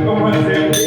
Como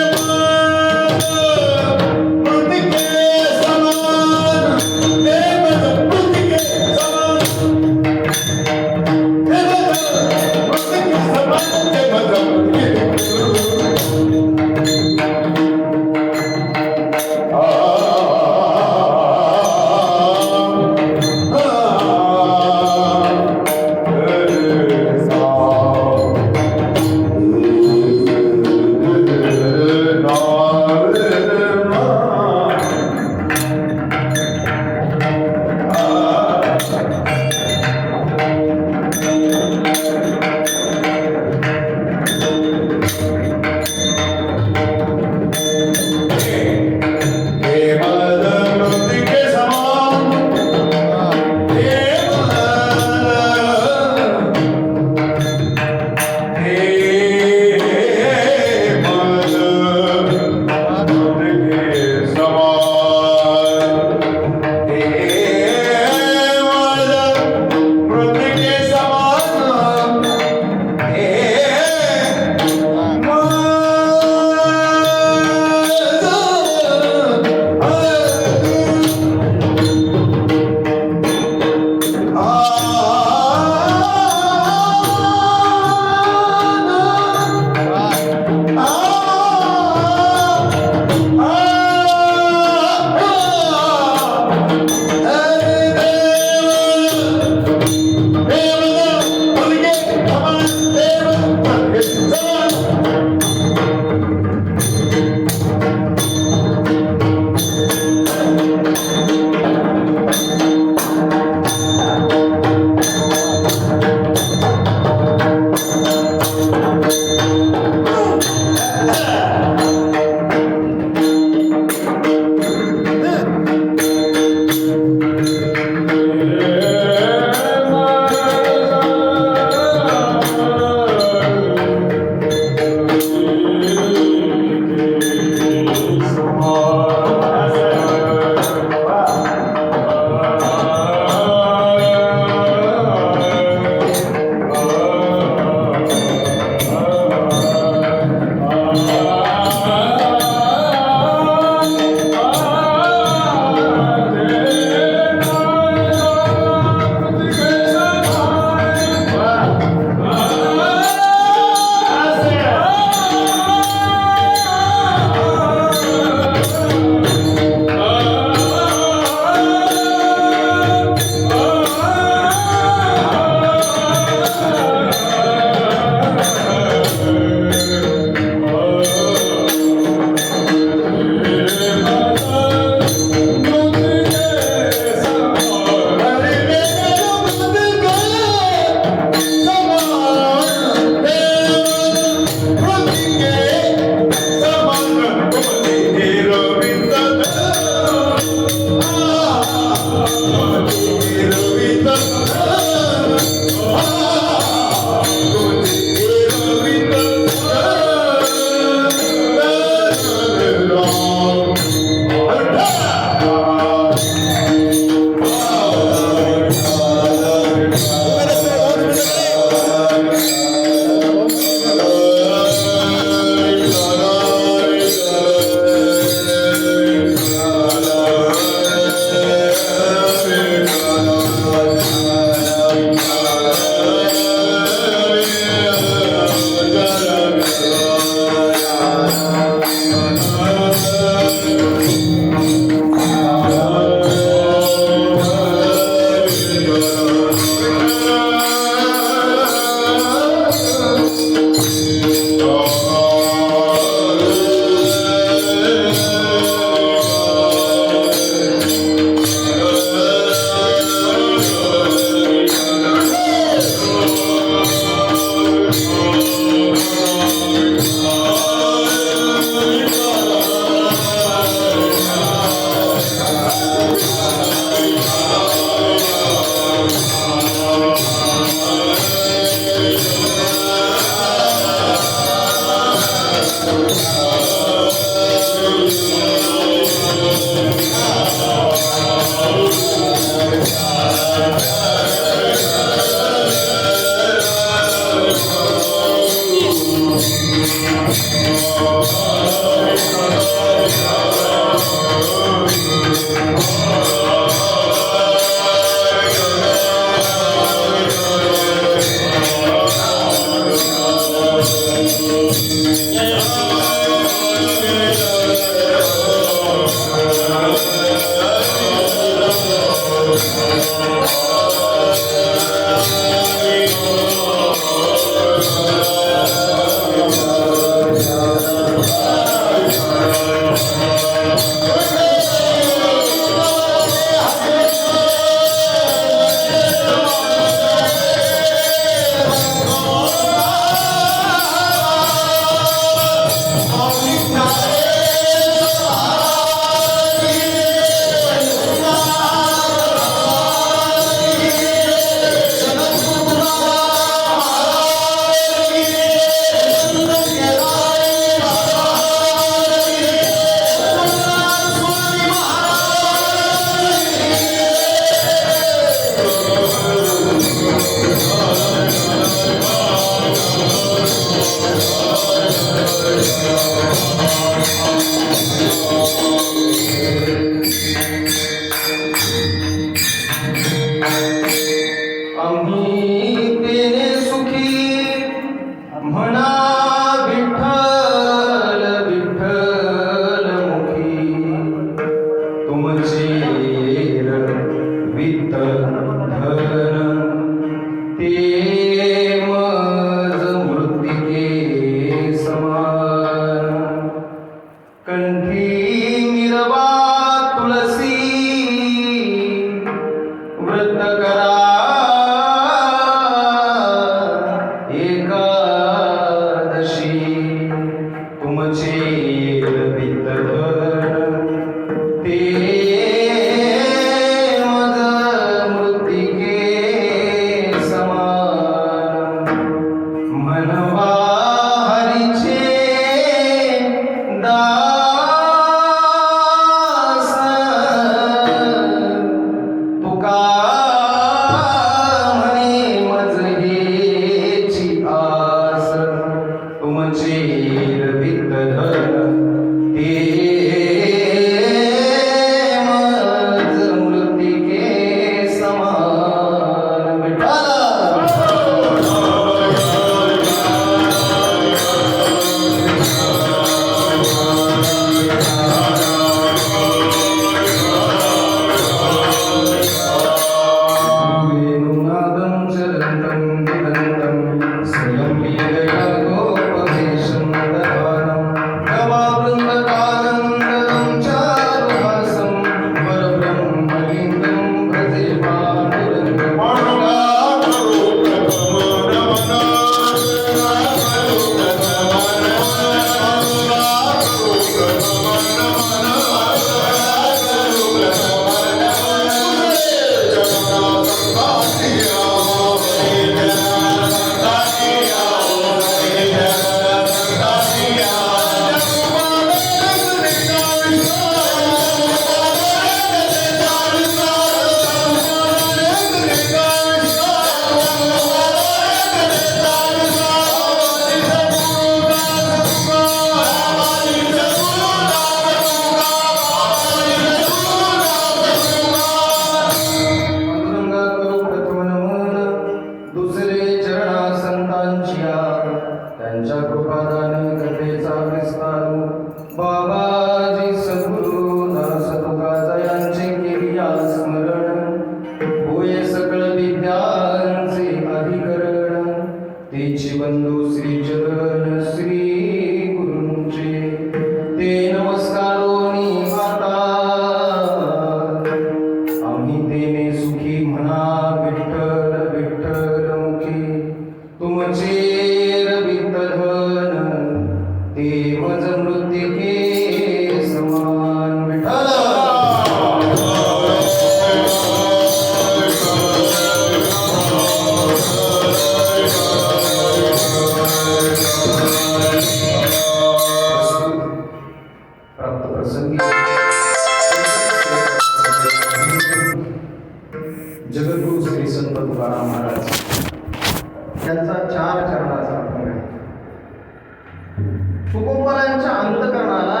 तुकोबारांच्या अंतकरणाला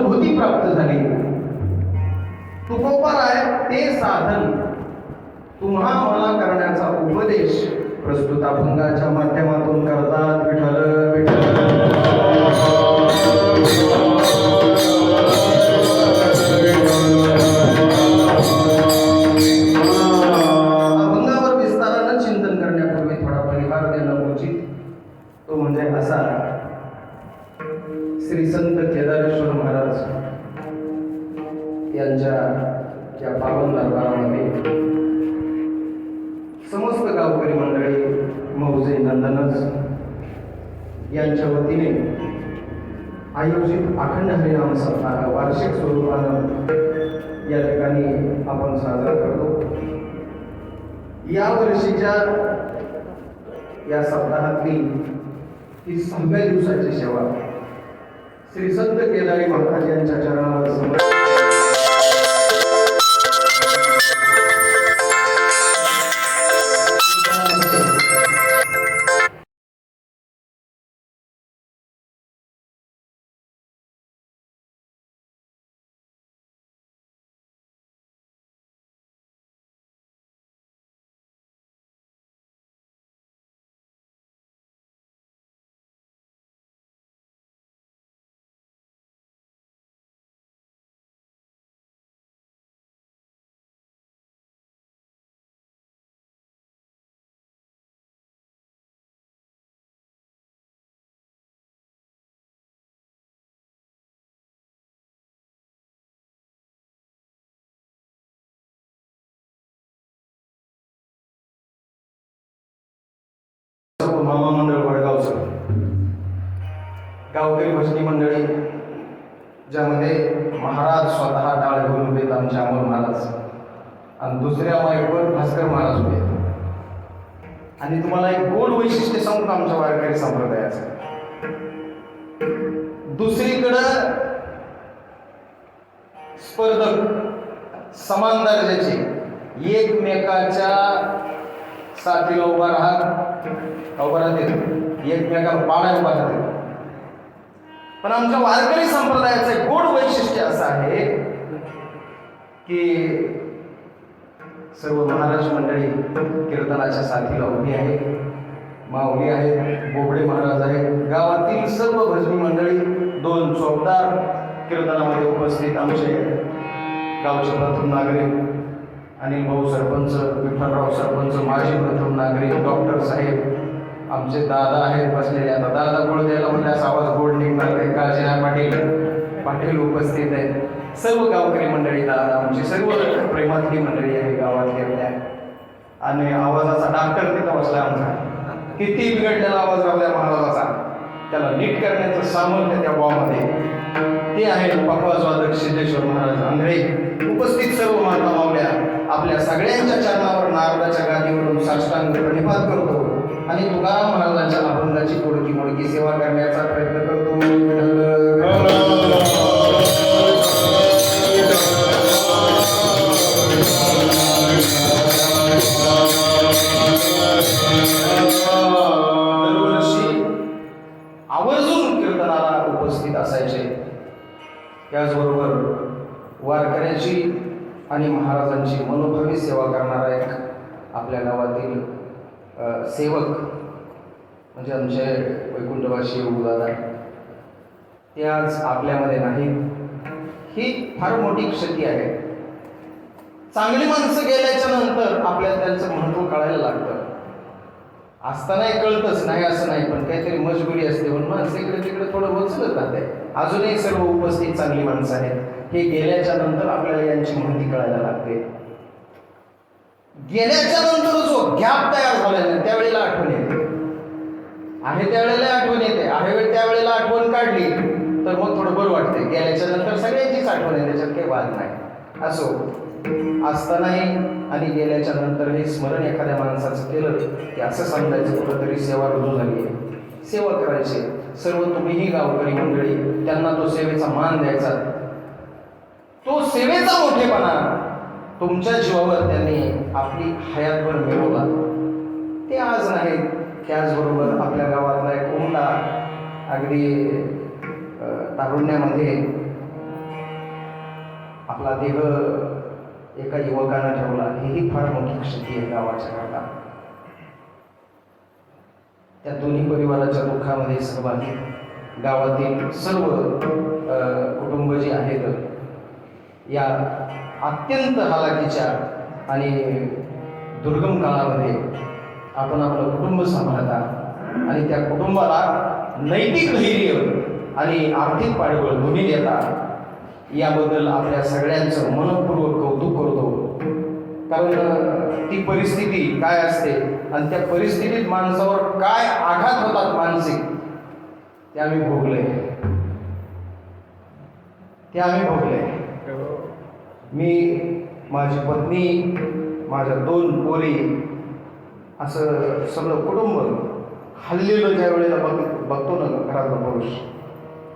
अनुभूती प्राप्त झाली. तुकोबाराय ते साधन तुम्हा मला करण्याचा उपदेश प्रस्तुत अभंगाच्या माध्यमातून करतात. विठ्ठल विठ्ठल. अभंगावर विस्तारानं चिंतन करण्यापूर्वी थोडा परिहार देणं उचित. तो म्हणजे असा, श्री संत केदारेश्वर महाराज यांच्या या पावन दरबारामध्ये समस्त गावकरी मंडळी मौजे नंदनच यांच्या वतीने आयोजित अखंड हरिनाम सप्ताह वार्षिक स्वरूपानं या ठिकाणी आपण साजरा करतो. या वर्षीच्या या सप्ताहातली ही 6व्या दिवसाची सेवा श्री संत केदारी महाराज यांच्या चरणावर समर्पित. मामा मंडळ वडगावचं गावकरी भजनी मंडळी, ज्यामध्ये महाराज स्वतः टाळ घेऊन उभे आमचे अमोल महाराज आणि दुसऱ्या माईकवर भास्कर महाराज उभे. आणि तुम्हाला एक गोड वैशिष्ट्य सांगतो आमच्या वारकरी संप्रदायाचं. दुसरीकडं स्पर्धक समान दर्जाचे एकमेकाच्या साथीला उभा राहते, एकमेकाला पाळा उभा राहते. पण आमच्या वारकरी संप्रदायाचं एक गोड वैशिष्ट्य असं आहे की सर्व महाराज मंडळी कीर्तनाच्या साथीला उभी आहे, माऊली आहेत, बोबडे महाराज आहेत, गावातील सर्व भजनी मंडळी, 2 चौकदार कीर्तनामध्ये उपस्थित, आमचे गावचे प्रथम नागरिक अनिल भाऊ सरपंच, विठ्ठलराव सरपंच, माजी प्रथम नागरिक, डॉक्टर साहेब, आमचे दादा आहेत बसलेले. आता दादा गोड द्यायला म्हणजे आवाज गोड निघणार नाही. काळजीराव पाटील उपस्थित आहेत. सर्व गावकरी मंडळी, दादा आमची सर्व प्रेमातली मंडळी आहे गावातली आपल्या. आणि आवाजाचा डॉक्टर तिथं बसला आमचा. किती बिघडलेला आवाज आपल्या महाराजाचा, त्याला नीट करण्याचं सामर्थ्य त्या बॉमध्ये ते आहे. पखवाज वादक सिद्धेश्वर महाराज आंधळे. उपस्थित सर्व माता मावल्या आपल्या सगळ्यांच्या चरणावर नारदाच्या गादीवरून साष्टांग प्रणिपात करतो आणि तुकाराम महाराजांच्या अभंगाची तोडकी मोडकी सेवा करण्याचा प्रयत्न करतो. दरवर्षी आवर्जून कीर्तनाला उपस्थित असायचे. त्याचबरोबर वारकऱ्याची आणि महाराजांची मनोभावी सेवा करणारा एक आपल्या गावातील सेवक म्हणजे आमचे वैकुंठवासी दादा, ते आज आपल्यामध्ये नाहीत. ही फार मोठी क्षती आहे. चांगली माणसं गेल्याच्या नंतर आपल्याला त्यांचं महत्त्व कळायला लागतं. असतानाही कळतच नाही असं नाही, पण काहीतरी मजबुरी असते म्हणून माणसं इकडे तिकडे थोडं वचलत राहते. अजूनही सर्व उपस्थित चांगली माणसं आहेत. हे गेल्याच्या नंतर आपल्याला यांची महती कळायला लागते. गेल्याच्या नंतर जो गॅप तयार झालेला त्यावेळेला आठवण येते, आहे त्यावेळेला आठवण येते, आहे त्यावेळेला आठवण काढली तर मग थोडं बरं वाटते. गेल्याच्या नंतर सगळ्यांचीच आठवण येते, त्याच्यात काही वाद नाही. असो, असतानाही आणि गेल्याच्या नंतर हे स्मरण एखाद्या माणसाचं केलं की असं समजायचं कुठंतरी सेवा रुजू झाली आहे, सेवा करायची. सर्व तुम्हीही गावकरी मंडळी त्यांना तो सेवेचा मान द्यायचा. तो सेवेचा मोठेपणा तुमच्या जीवावर त्यांनी आपली हयातभर मिळवला. ते आज नाही. त्याचबरोबर आपल्या गावातला एक उमदा अगदी तारुण्यामध्ये आपला देह एका युवकानं ठेवला, हेही फार मोठी क्षती आहे गावाच्या करता. त्या दोन्ही परिवाराच्या दुःखामध्ये सहभागी गावातील सर्व कुटुंब जे आहेत, या अत्यंत हालाकीच्या आणि दुर्गम काळामध्ये आपण आपलं कुटुंब सांभाळता आणि त्या कुटुंबाला नैतिक धैर्य आणि आर्थिक पाठबळ दोन्ही देता, याबद्दल आपल्या सगळ्यांचं मनपूर्वक कौतुक करतो. कारण ती परिस्थिती काय असते आणि त्या परिस्थितीत माणसावर काय आघात होतात मानसिक, ते आम्ही भोगले. मी, माझी पत्नी, माझ्या 2 पोरी, असं सगळं कुटुंब हल्लेलं ज्या वेळेला बघतो ना घरातला पुरुष,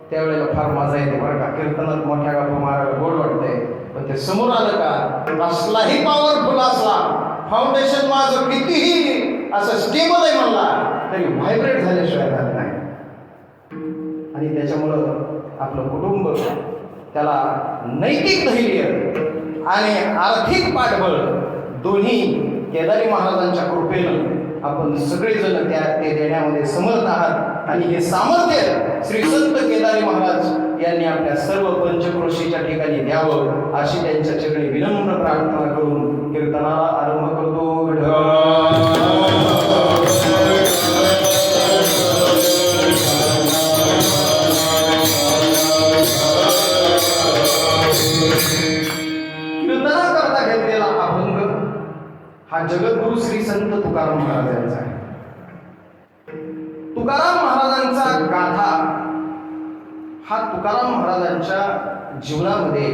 त्यावेळेला फार मजा येते बरं का. कीर्तनात मोठ्या गप्पा मारायला गोड वाटतंय, पण ते समोर आलं का कसलाही पॉवरफुल असला, फाउंडेशन माझं कितीही असं स्टेबल आहे म्हणला तरी व्हायब्रेट झाल्याशिवाय राहत नाही. आणि त्याच्यामुळं आपलं कुटुंब त्याला नैतिक धैर्य आणि आर्थिक पाठबळ दोन्ही केदारी महाराजांच्या कृपेनं आपण सगळेजण ते देण्यामध्ये समर्थ आहात. आणि हे सामर्थ्य श्री संत केदारी महाराज यांनी आपल्या सर्व पंचक्रोशीच्या ठिकाणी द्यावं, अशी त्यांच्या चरणी विनम्र प्रार्थना करून कीर्तनाला आरंभ करतो. कीर्तनाकरता घेतलेला अभंग हा जगद्गुरु श्री संत तुकाराम महाराज यांचा आहे. तुकाराम महाराजांचा गाथा हा तुकाराम महाराजांच्या जीवनामध्ये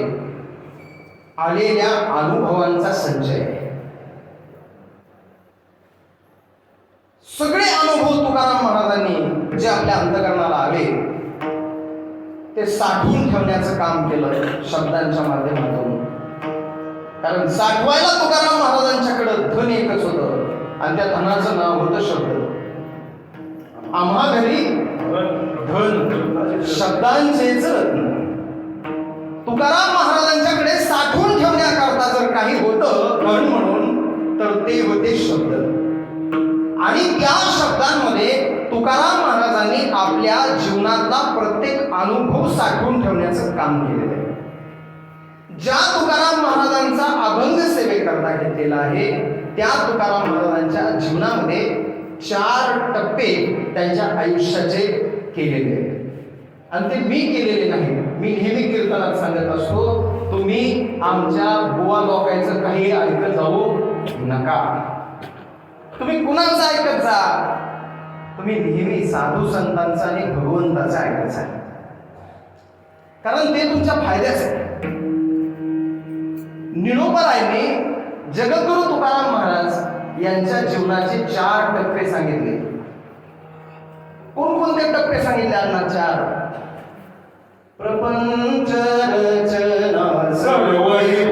आलेल्या अनुभवांचा संचय आहे. सगळे अनुभव तुकाराम महाराजांनी जे आपल्या अंतःकरणाला आले ते साठवून ठेवण्याचं काम केलं शब्दांच्या माध्यमातून. कारण साठवायला तुकाराम महाराजांच्याकडे धन एकच होतं आणि त्या धनाचं नाव होतं शब्द. आम्हा घरी धन शब्दांचेच रत्न. तुकाराम महाराजांच्याकडे साठवून ठेवण्याकरता जर काही होतं धन म्हणून तर ते होते शब्द. आणि त्या शब्दांमध्ये तुकाराम महाराजांनी आपल्या जीवनातला प्रत्येक अनुभव साठवून ठेवण्याचं काम केलेलं आहे. ज्या तुकाराम महाराजांचा अभंग सेवेकरता घेतलेला आहे त्या तुकाराम महाराजांच्या जीवनामध्ये 4 टप्पे त्यांच्या आयुष्याचे केलेले आहेत. आणि ते मी केलेले नाही. मी नेहमी कीर्तनात सांगत असतो, तुम्ही आमच्या बुवा लोकांचं काही ऐकत जाऊ नका. तुम्ही कुणाचं ऐकत जा, तुम्ही नेहमी साधू संतांचा आणि भगवंताचा ऐकत जा, कारण ते तुमच्या फायद्याच आहे. निरोपरायने जगद्गुरु तुकाराम महाराज यांच्या जीवनाचे 4 टप्पे सांगितले. कोणकोणते टप्पे सांगितले यांना? 4. प्रपंच रचना सर्वही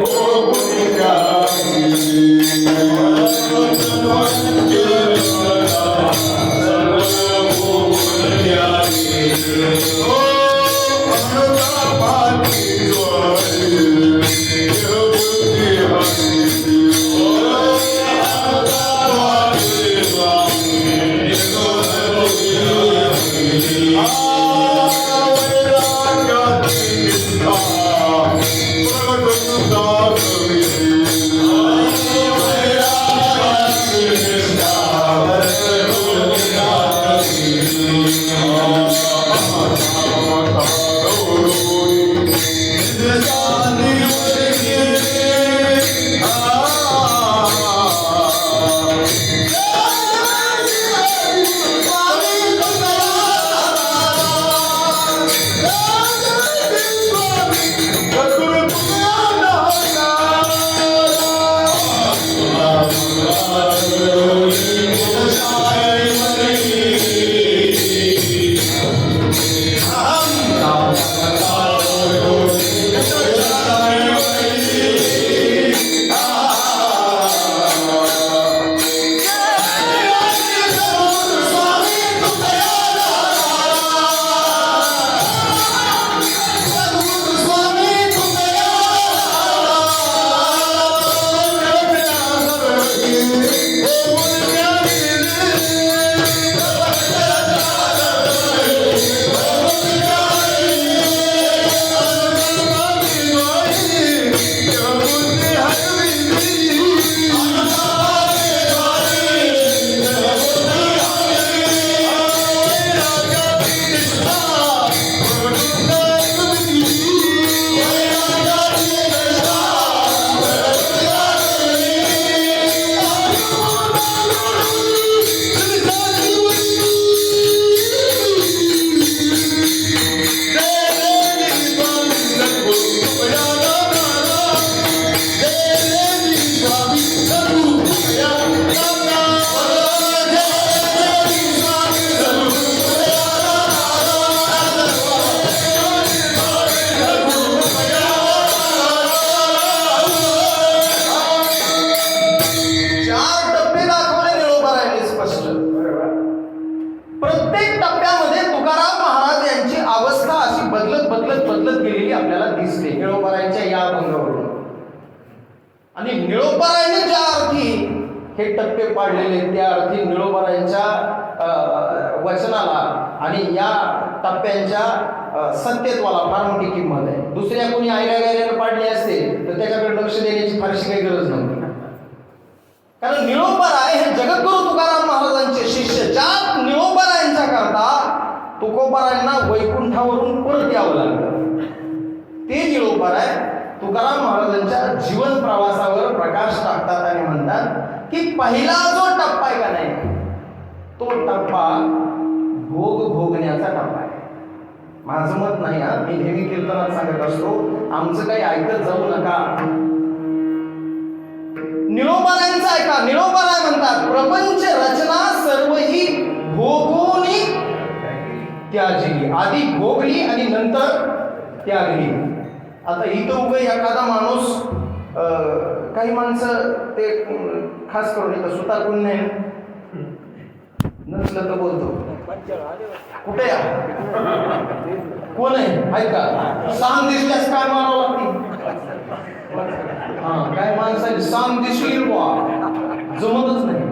आपल्याला दिसते निळोबारायांच्या या अभंगावरून. आणि निळोबारायांनी ज्या अर्थी हे टप्पे पाडलेले त्या अर्थी निळोबारायांच्या वचनाला आणि या टप्प्यांच्या सत्यत्वाला फार मोठी किंमत आहे. दुसऱ्या कोणी आयऱ्या गायऱ्याला पाडले असते तर त्याच्याकडे लक्ष देण्याची फारशी काही गरज नव्हती. कारण निळोबाराय हे जगद्गुरु तुकाराम महाराजांचे शिष्य. ज्या निळोबारायांच्या करता तुकोबारायांना वैकुंठावरून परत यावं लागलं ते निळोबाराय तुकाराम महाराजांच्या जीवन प्रवासावर प्रकाश टाकतात आणि म्हणतात की पहिला जो टप्पा आहे का नाही तो टप्पा भोग भोगण्याचा टप्पा आहे. माझं मत नाही हा, मी नेहमी कीर्तनात सांगत असतो आमचं काही ऐकत जाऊ नका. निळोबारायांचं ऐका. निळोबाराय म्हणतात प्रपंच रचना सर्व ही भोगोनी त्यागली. आधी भोगली आणि नंतर त्यागली. आता इथं उभं एखादा माणूस काही माणसं ते खास करून इथं सुतार कोण नाही नसलं तर बोलतो कुठे या कोण आहे ऐका सांग दिसल्यास काय मारावं लागते. हा काय माणसाने सांग दिसली जमतच नाही.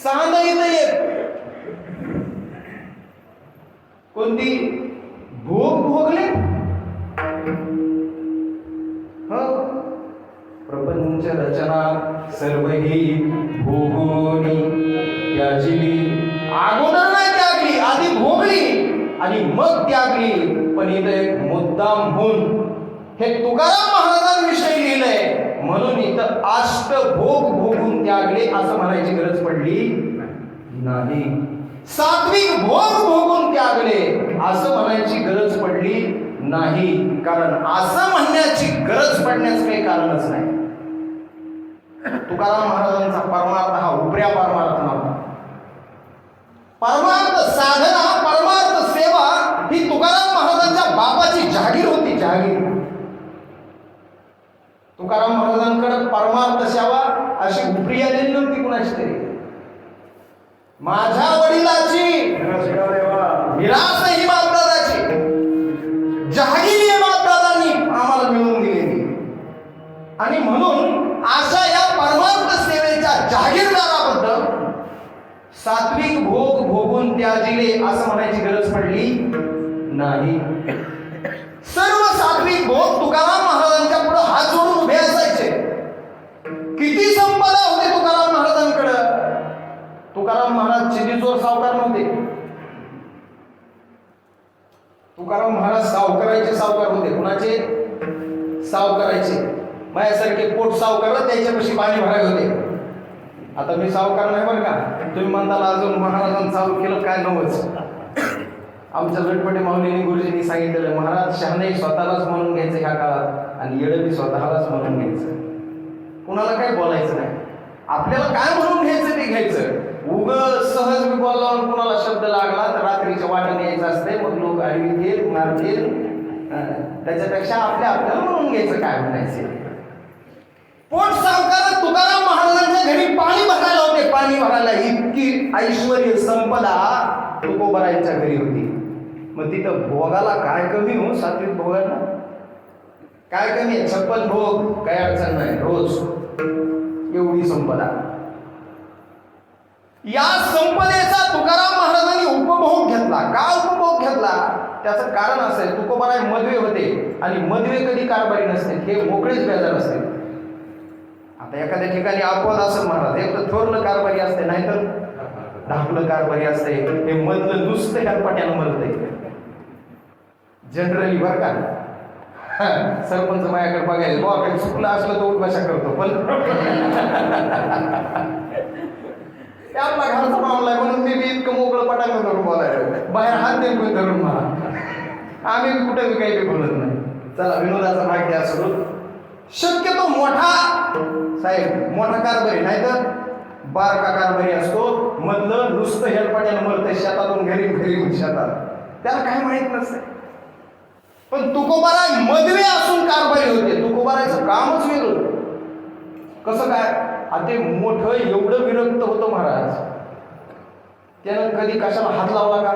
सांग इथं येत कोणती भोग भोगले प्रपंच रचना सर्व ही भोगोनी त्यागली. अगोदर नाही त्यागली आधी भोगली आणि मग त्यागली. पण इथं एक मुद्दाम होऊन हे तुकाराम महाराजांविषयी लिहिलंय म्हणून इथं अष्ट भोग भोगून त्यागले असं म्हणायची गरज पडली नाही. सात्विक भोग भोगून त्यागले असं म्हणायची गरज पडली नाही. कारण असं म्हणण्याची गरज पडण्याचं काही कारणच नाही. तुकाराम महाराजांचा परमार्थ हा उपऱ्या परमार्थ नव्हता. परमार्थ साधना परमार्थ सेवा ही तुकाराम महाराजांच्या बापाची जागीर होती. जागीर तुकाराम महाराजांकडे परमार्थ सेवा अशी उपरी आलेली नव्हती कुणाची तरी. माझ्या वडिलाची विरासत ही बापदादाची जहागीर ही बापदादांनी आम्हाला मिळवून दिलेली. आणि म्हणून अशा या परमार्थ सेवेच्या जागीरदाराबद्दल सात्विक भोग भोगून त्याजिले असं म्हणायची गरज पडली नाही. सर्व सात्विक भोग तुकाराम महाराजांच्या पुढे हात जोडून उभे असायचे. किती संपदा होती तुकाराम महाराजांकडे. तुकाराम महाराज चिंदीचोर सावकार नव्हते. तुकाराम महाराज सावकाराचे सावकार होते. कुणाचे सावकाराचे. माझ्यासारखे पोट सावकार त्याच्यापाशी पाणी भरावे होते. आता मी सावकार नाही बरं का. तुम्ही म्हणताल अजून महाराजांनी चालू केलं काय नवच. आमच्या लटपटे माऊलीने गुरुजींनी सांगितलेलं महाराज शहाणे स्वतःलाच म्हणून घ्यायचं ह्या काळात आणि येडबी स्वतःलाच म्हणून घ्यायचं. कुणाला काय बोलायचं नाही. आपल्याला काय म्हणून घ्यायचं ते घ्यायचं. उग सहज मी बोलला कुणाला शब्द लागला तर रात्रीच्या वाटेने यायचं असते. मग लोक आडवीतील मारतील. त्याच्यापेक्षा आपल्याला म्हणून घ्यायचं काय म्हणायचं. पोट सावकार तुकाराम महाराजांच्या घरी पाणी भरायला होते. पाणी भरायला इतकी ऐश्वर्य संपदा तुकोबारायांच्या घरी होती. मग तिथं भोगाला काय कमी हो. सात्विक भोगाला काय कमी आहे. 56 भोग काय अडचण नाही. रोज एवढी संपदा. या संपदेचा तुकाराम महाराजांनी उपभोग घेतला. का उपभोग घेतला त्याचं कारण असं आहे. तुकोबाराय मधवे होते आणि मधवे कधी कारभारी नसते. हे मोकळेच बेजार असते. आता एखाद्या ठिकाणी अपवाद असं महाराज एक तर थोरलं कारभारी असते नाहीतर धाकलं कारभारी असते. हे मधलं नुसतं ह्या मरते जनरली बरं का. सरपंच माझ्याकडे बघायला काही चुकलं असलं तर उठवाशा करतो. पण आपला घरचा मामला आहे म्हणून मी इतकं मोकळं पटांग धरून बोलायला. बाहेर हात देऊन धरून मला आम्ही कुठे काही बोलत नाही. चला विनोदाचा भाग द्या सोडून. शक्यतो मोठा साहेब मोठा कारभारी नाहीतर बारका कारभारी असतो. मधलं नुसतं हेलपाट्यानं मरते. शेतातून घरी शेतात त्याला काय माहित नसते. पण तुकोबाराय मधवे असून कारभारी होते. तुकोबारायचं कामच वेगळं. कसं काय. ते मोठं एवढं विरक्त होतं महाराज. त्यानं कधी कशाला हात लावला का.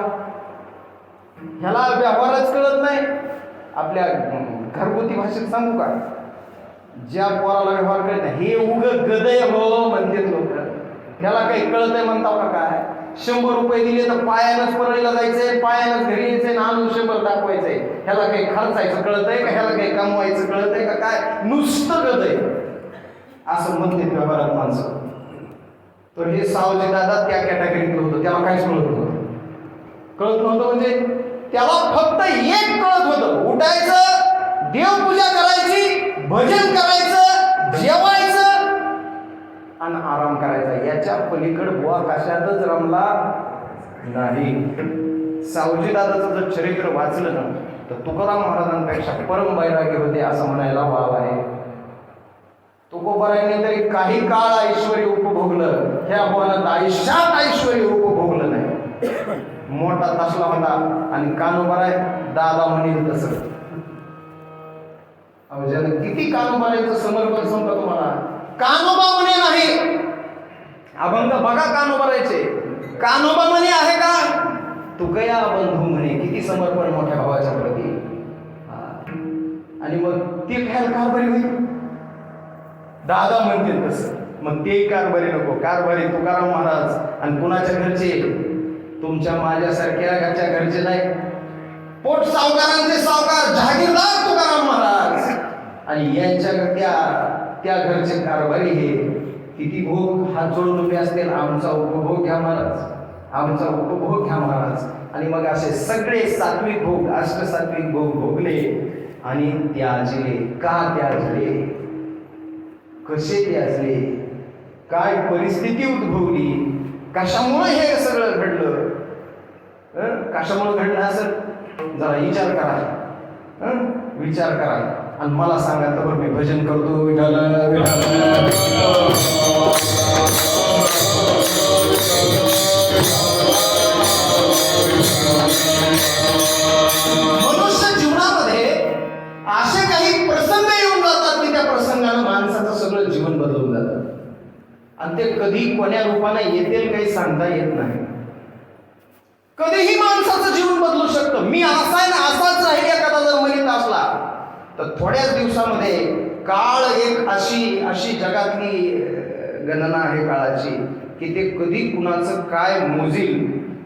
ह्याला व्यवहारच कळत नाही. आपल्या घरगुती भाषेत सांगू का, ज्या पोराला व्यवहार कळत नाही हे उग गदय हो म्हणते लोक. त्याला काही कळत आहे म्हणता का काय? 100 रुपये दिले तर पायानंच परळीला जायचंय, पायानंच घरी यायचंय, आणून 100 दाखवायचंय. ह्याला काही खर्चायचं कळत आहे का? ह्याला काही कमवायचं कळत आहे का? काय नुसतं गदय असं म्हणते व्यवहारात माणसं. तर हे सावजी दादा त्या कॅटेगरीतलं होतं. त्याला काहीच कळत नव्हतं. कळत नव्हतं म्हणजे त्याला फक्त एक कळत होतं, उठायचं, देवपूजा करायची, भजन करायचं, जेवायचं आणि आराम करायचा. याच्या पलीकडे बुवा कशातच रमला नाही. सावजी दादाचं जर चरित्र वाचलं ना तर तुकाराम महाराजांपेक्षा परम वैराग्य होते असं म्हणायला वाव आहे. तुकोबारायांनी तरी काही काळ ऐश्वर उपभोगलं, ह्या बुवानं आयुष्यात ऐश्वर उपभोगलं नाही. मोठा तसला होता आणि कानोबाराय दादा म्हणेल तसं. ज्यानं किती कानोबारायचं समर्पण सांगतो तुम्हाला. कानोबा म्हणे नाही, अभंग बघा कानोबारायचे. कानोबा म्हणे आहे का? तुकया बंधू म्हणे, किती समर्पण मोठ्या भावाच्या प्रती. आणि मग ते ख्याल कारभारी होईल. दादा म्हणते तसं, मग ते कारभारी नको. कारभारी तुकाराम महाराज आणि कुणाच्या घरचे? तुमच्या माझ्यासारख्या घरच्या घरचे नाही. पोट सावकारांचे सावकार जहागीरदार तुकाराम महाराज आणि यांच्या त्या घरचे कारभारी हे किती भोग हात जोडून उभे असतील. आमचा उपभोग घ्या महाराज, आमचा उपभोग घ्या महाराज. आणि मग असे सगळे सात्विक भोग, अष्टसात्विक भोग भोगले आणि त्याजले. का त्याजले? कसे त्याजले? काय परिस्थिती उद्भवली? कशामुळे हे सगळं घडलं? कशामुळे घडलं असं जरा विचार करा. विचार करा आणि मला सांगा. तर मी भजन करतो. विठाल मनुष्य जीवनामध्ये असे काही प्रसंग येऊन जातात की त्या प्रसंगानं माणसाचं सगळं जीवन बदलून जातं. आणि ते कधी कोण्या रूपाने येतील काही सांगता येत नाही. कधीही माणसाचं जीवन बदलू शकतं. मी असा आहे ना असाच राहील एखादा जर मनीत असला तर थोड्याच दिवसामध्ये काळ एक अशी जगातली गणना आहे काळाची की ते कधी कुणाचं काय मोजील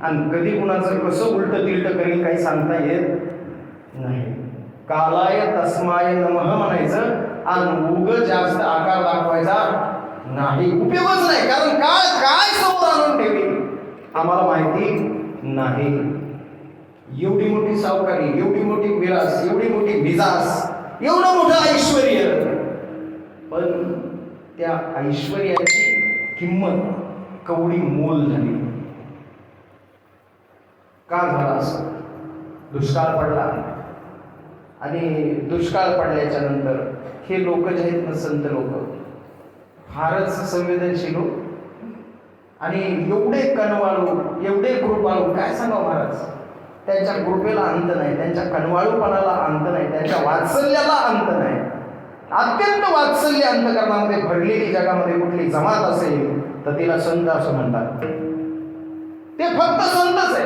आणि कधी कुणाचं कसं उलट तिलट करील काही सांगता येत नाही. कालाय तस्माय नमः म्हणायचं आणि उग जास्त आकार दाखवायचा नाही. उपयोगच नाही. कारण काय समोर आणून ठेवी आम्हाला माहिती नाही. एवढी मोठी सावकारी, एवढी मोठी विलास, एवढी मोठी मिजास, एवढं मोठं ऐश्वर्य, पण त्या ऐश्वर्याची किंमत कवडी मोल झाली. का झाला असं? दुष्काळ पडला आणि दुष्काळ पडल्याच्या नंतर हे लोक जे आहेत ना, संत लोक फारच संवेदनशील आणि एवढे कणवाळू, एवढे कृपाळू, काय सांगावं महाराज. त्यांच्या कृपेला अंत नाही, त्यांच्या कणवाळूपणाला अंत नाही, त्यांच्या वात्सल्याला अंत नाही. अत्यंत वात्सल्य अंतकरणामध्ये भरलेली जगामध्ये कुठली जमात असेल तर तिला संत असं म्हणतात. ते फक्त संतच आहे.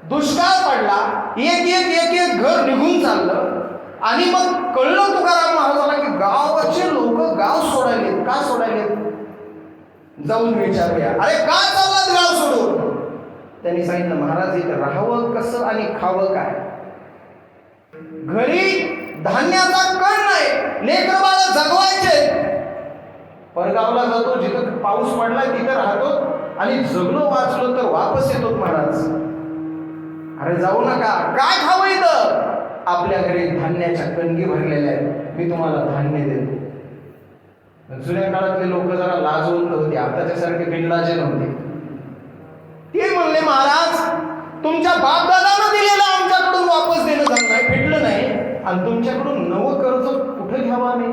दुष्काळ पडला, एक घर निघून चाललं आणि मग कळलं तुकाराम महाराजाला की गावाचे लोक गाव सोडायलेत. का सोडायलेत? जाऊन विचारूया. अरे का चाललात गाव सोडून? त्यांनी सांगितलं महाराज इथं राहावं कसं आणि खावं काय? घरी धान्याचा कण नाही, लेकर बाळा जगवायचे. परगावला जातो, जिथं पाऊस पडलाय तिथं राहतो आणि जगलो वाचलो तर वापस येतो महाराज. अरे जाऊ नका. काय खावं इथं? आपल्या घरी धान्याच्या कणगी भरलेल्या आहेत, मी तुम्हाला धान्य देतो. जुन्या काळातले लोक जरा लाजवंत होते, आताच्या सारखे बिनलाजे नव्हते. ते म्हणले महाराज तुमच्या बापदादानं दिलेलं आमच्याकडून वापस देणं झालं नाही, भेटलं नाही आणि तुमच्याकडून नवं कर्ज कुठं घ्यावं आम्ही?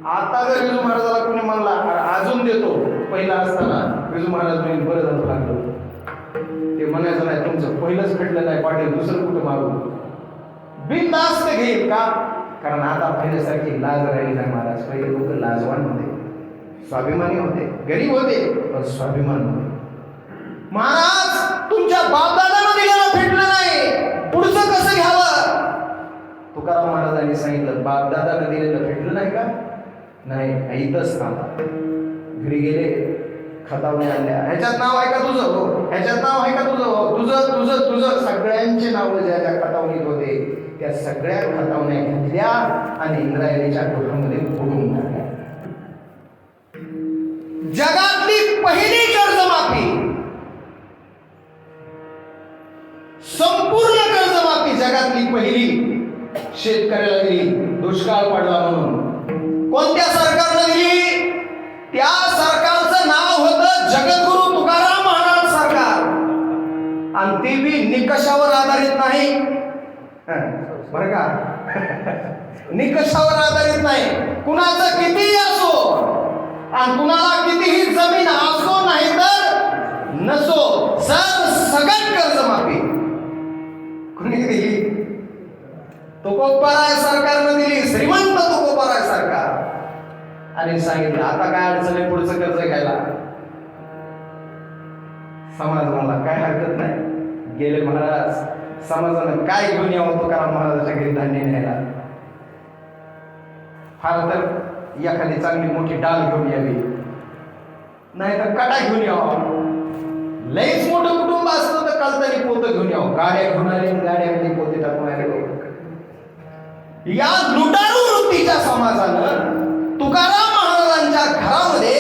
आता जर विजू महाराजाला कोणी म्हणला अजून देतो, पहिला असताना विजू महाराज म्हणून बरं झालं लागलं. ते म्हणायचं नाही तुमचं पहिलंच भेटलं नाही पाटील, दुसरं कुठं मागू. बिनधास्त घेईल का? कारण आता पहिल्यासारखी लाज राहिली नाही महाराज. पहिले लोक लाजवान होते, स्वाभिमानी होते, गरीब होते पण स्वाभिमान होते. महाराज तुमच्या बापदादानं दिलेलं भेटलं बाप दादानं दिलेलं भेटलं नाही का? नाही, इथंच थांबा. घरी गेले, खतावणे आणल्या. ह्याच्यात नाव आहे का तुझं? हो. ह्याच्यात नाव आहे का तुझं? हो. तुझं तुझं तुझं सगळ्यांचे नाव ज्या ज्या खतावणीत होते त्या सगळ्या खतावण्या घेतल्या आणि इंद्रायणीच्या डोक्यामध्ये बुडून टाकल्या. जगातली पहिली कर्जमाफी, संपूर्ण कर्जमाफी जगातली पहिली शेतकऱ्याला दिली, दुष्काळ पडला म्हणून. कोणत्या सरकारनं दिली? त्या सरकारचं नाव होतं जगद्गुरु तुकाराम महाराज सरकार. आणि ते बी निकषावर आधारित नाही बरं का. निकषावर आधारित नाही. कुणाचं कितीही असो आणि कुणाला कितीही जमीन असो नाही तर नसो, सरसकट कर्जमाफी कुणी दिली? तुकोबाराय सरकारनं दिली, श्रीमंत तुकोबाराय सरकार. आणि सांगितलं आता काय अडचण आहे पुढचं कर्ज घ्यायला. समाज म्हणला काय हरकत नाही. गेले महाराज, समाजानं काय घेऊन यावं तुकाराम महाराजाच्या घरी धान्य न्यायला? फार तर एखादी चांगली मोठी डाल घेऊन यावी, नाही तर कटा घेऊन यावा. लईच मोठं कुटुंब असतं तर कलतरी पोतं घेऊन यावं. गाड्या घेऊन आले, गाड्यामध्ये पोते टाकून आले. या लुटारू वृत्तीच्या समाजानं तुकाराम महाराजांच्या घरामध्ये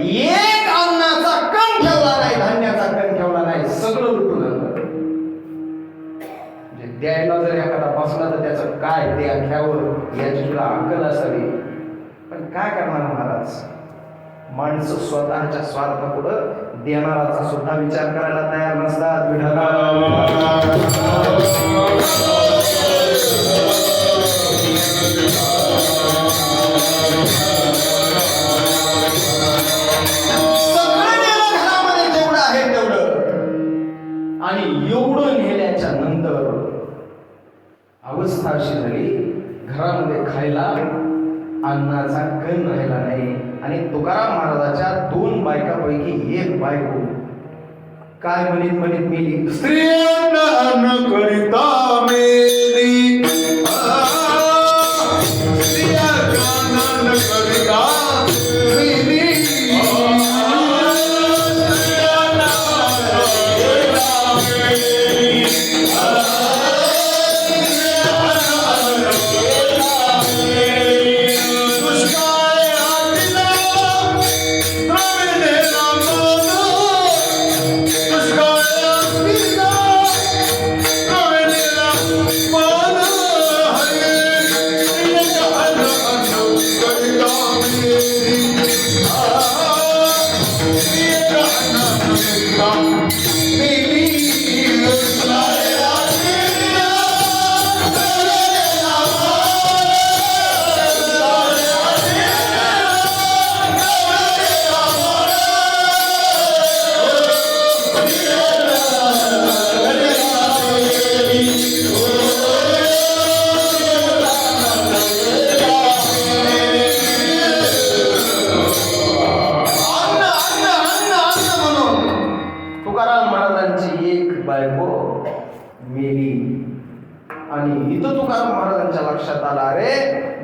एक अन्नाचा कण ठेवला नाही, धान्याचा कण ठेवला नाही, सगळं लुटून आणलं. द्यायला जर एखादा बसला तर त्याचं काय ते घ्यावं याची तुला अक्कल असावी. पण काय करणार महाराज? माणसं स्वतःच्या स्वार्थापुढं देणाराचा सुद्धा विचार करायला तयार नसतात. सगळं नेलं घरामध्ये जेवढं आहे तेवढं. आणि एवढं नेल्याच्या नंतर अवस्था अशी झाली, घरामध्ये खायला अन्नाचा कण राहिला नाही. आणि तुकाराम महाराजाच्या 2 बायकापैकी एक बायको काय म्हणत म्हणत मेली. स्त्रियांना अन्न करिता मेली, स्त्रियांना अन्न करिता मेली.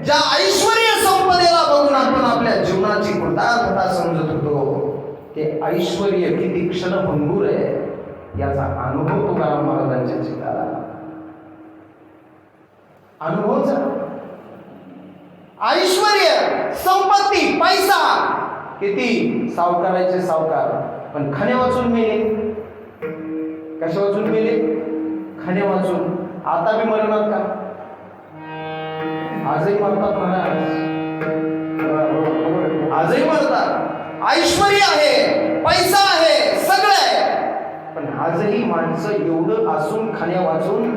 ज्या ऐश्वर्य संपदेला बघून आपण आपल्या जीवनाची कृतार्थता समजत होतो ते ऐश्वर्य किती क्षणभंगूर आहे याचा अनुभव तुकाराम महाराजांच्या चित्ताला अनुभवचा. ऐश्वर्य संपत्ती पैसा किती सावकाराचे सावकार पण खणे वाचून मेले. कशा वाचून मेले? खणे वाचून. आता मी मरणार का? आजही मरतात महाराज, आजही मरतात. ऐश्वर्य आहे, पैसा आहे, सगळं आहे, पण आजही माणसं एवढं असून खाण्या वाचून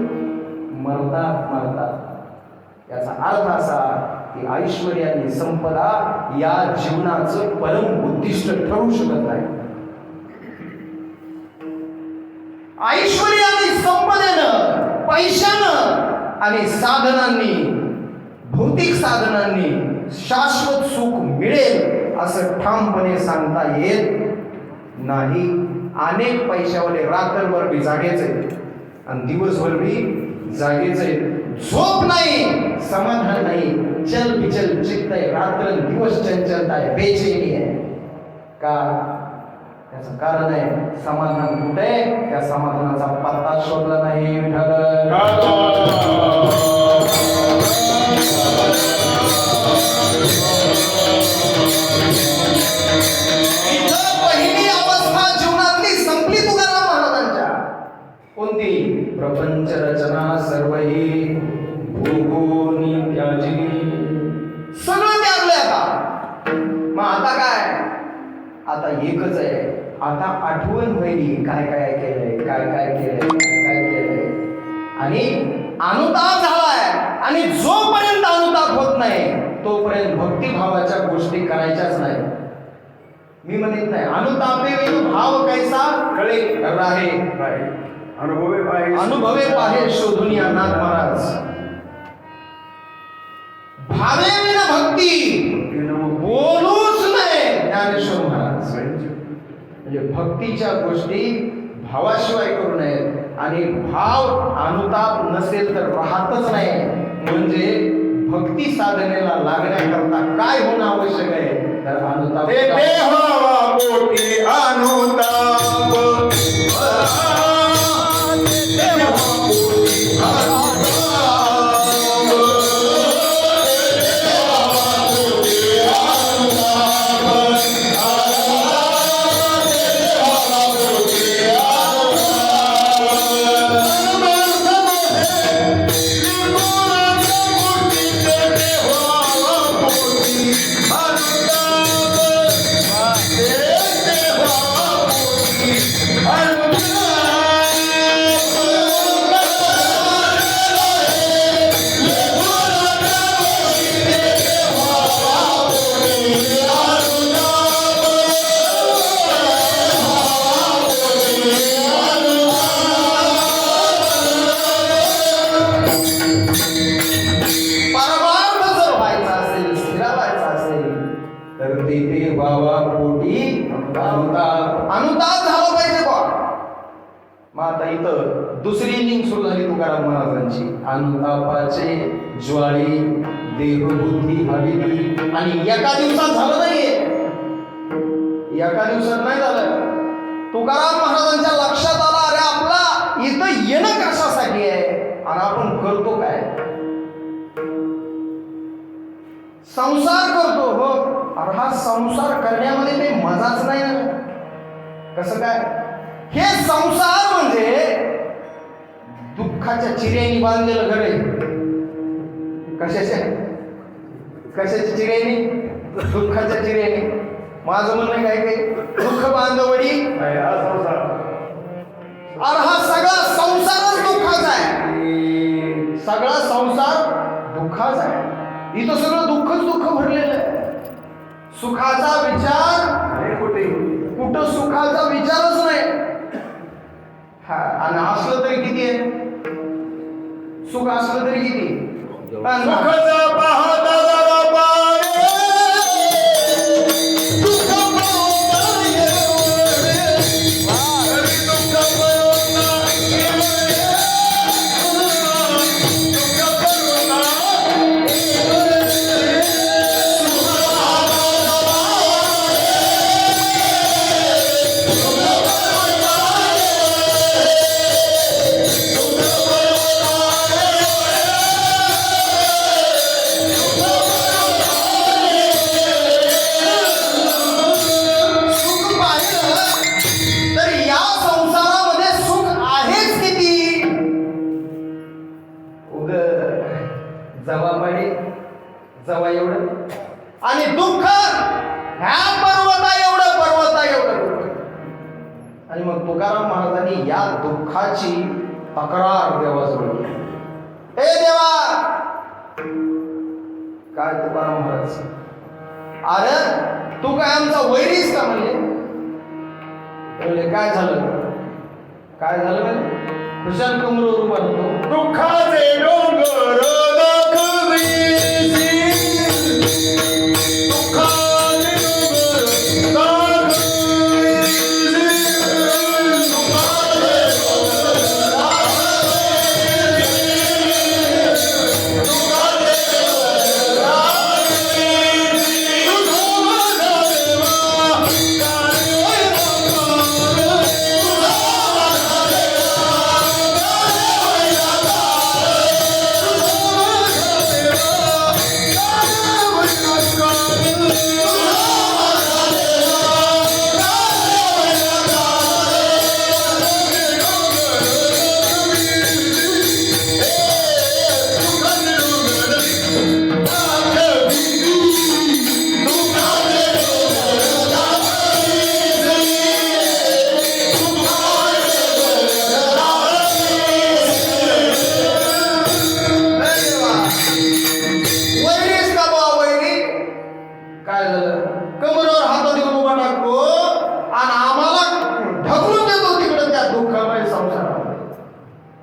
मरतात. याचा अर्थ असा की ऐश्वर्य आणि संपदा या जीवनाचं परम उद्दिष्ट ठरू शकत नाही. ऐश्वर्य आणि संपदेनं, पैशानं आणि साधनांनी, भौतिक साधनांनी शाश्वत सुख मिळेल असं ठामपणे सांगता येत नाही. अनेक पैशावाले रात्रभर बी जागेच आहेत आणि दिवसभर बी जागेच आहेत. झोप नाही, समाधान नाही, चल बिचल चित्त आहे, रात्र दिवस चंचलता आहे, बेचैनी आहे. का? त्याचं कारण आहे समाधान कुठे? त्या समाधानाचा पत्ता शोधला नाही. पहिली अवस्था जीवनातली संपली तुकाराम महाराजांच्या. कोणती? प्रपंच रचना सर्वही भोगोनी त्याजिनी. सगळं त्यागलंय आता. मग आता काय? आता एकच आहे. आता आठवण व्हायली काय काय केलंय, काय काय केलंय, काय काय केलंय. आणि अनुताप झालाय. आणि जोपर्यंत अनुताप होत नाही तोपर्यंत भक्तिभावाच्या गोष्टी करायच्याच नाही. मी म्हणत नाही अनुतापे भाव कैसा कळे राहे, अनुभवे पाहे शोधून या नाथ महाराज. भावे विना भक्ती बोलूच नाही ज्ञानेश्वर महाराज. म्हणजे भक्तीच्या गोष्टी भावाशिवाय करू नयेत. आणि भाव अनुताप नसेल तर राहतच नाही. म्हणजे भक्ती साधनेला लागण्याकरता काय होणं आवश्यक आहे? तर अनुताप. दुसरी इनिंग सुरू झाली तुकाराम महाराजांची. अनुतापाचे ज्वाळी देहबुद्धी हवी. आणि एका दिवसात झालं नाहीये. एका दिवसात नाही झालं. तुकाराम महाराजांच्या लक्षात आला अरे आपला इथं येणं कशासाठी आहे आणि आपण करतो काय? संसार करतो. हो, अरे हा संसार करण्यामध्ये काही मजाच नाही ना. कसं काय? हे संसार म्हणजे दुःखाच्या चिऱ्यानी बांधलेलं घर आहे. कशाच्या कशाच्या चिऱ्यानी? दुःखाच्या चिऱ्यानी. माझं म्हणणं काय काय दुःख बांधवडी. अरे हा सगळा संसारच दुःखाचा आहे. सगळा संसार दुःखाचा आहे. इथं सगळं दुःखच दुःख भरलेलं आहे. सुखाचा विचार कुठं सुखाचा विचारच नाही. आणि असलं तरी किती आहे? सुख असलं तरी किती? जवा एवढं. आणि दुःख ह्या पर्वता एवढं दुःख. आणि मग तुकाराम महाराजांनी या दुःखाची तक्रार देवाजवळ केली. हे देवा, काय तुकाराम महाराज, अरे तू काय आमचा वैरीस का? म्हणजे काय झालं? काय झालं म्हणजे खुशाल कमरू म्हणतो दुःखाचे डोंगर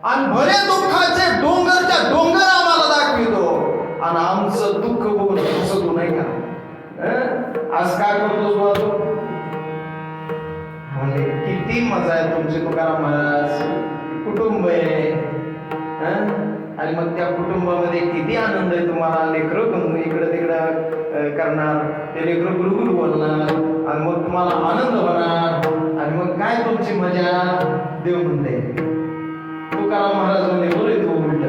आणि भले दुःखाचे डोंगरच्या डोंगर आम्हाला दाखवितो आणि आमचं दुःख बघून हसतो नाही का? आज काय करतोस बा तू? म्हणजे किती मजा आहे तुमची तुकाराम महाराज, कुटुंब आहे आणि मग त्या कुटुंबामध्ये किती आनंद आहे तुम्हाला. लेकरं इकडं तिकडं करणार, ते लेकरं गुलगुल बोलणार आणि मग तुम्हाला आनंद होणार आणि मग काय तुमची मजा देव म्हणते. तुकाराम महाराज म्हणजे बोले तू उलट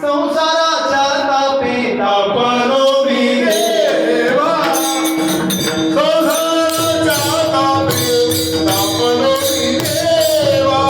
संसाराच्या तापे तापलो मी देवा, संसाराच्या तापे तापलो मी देवा,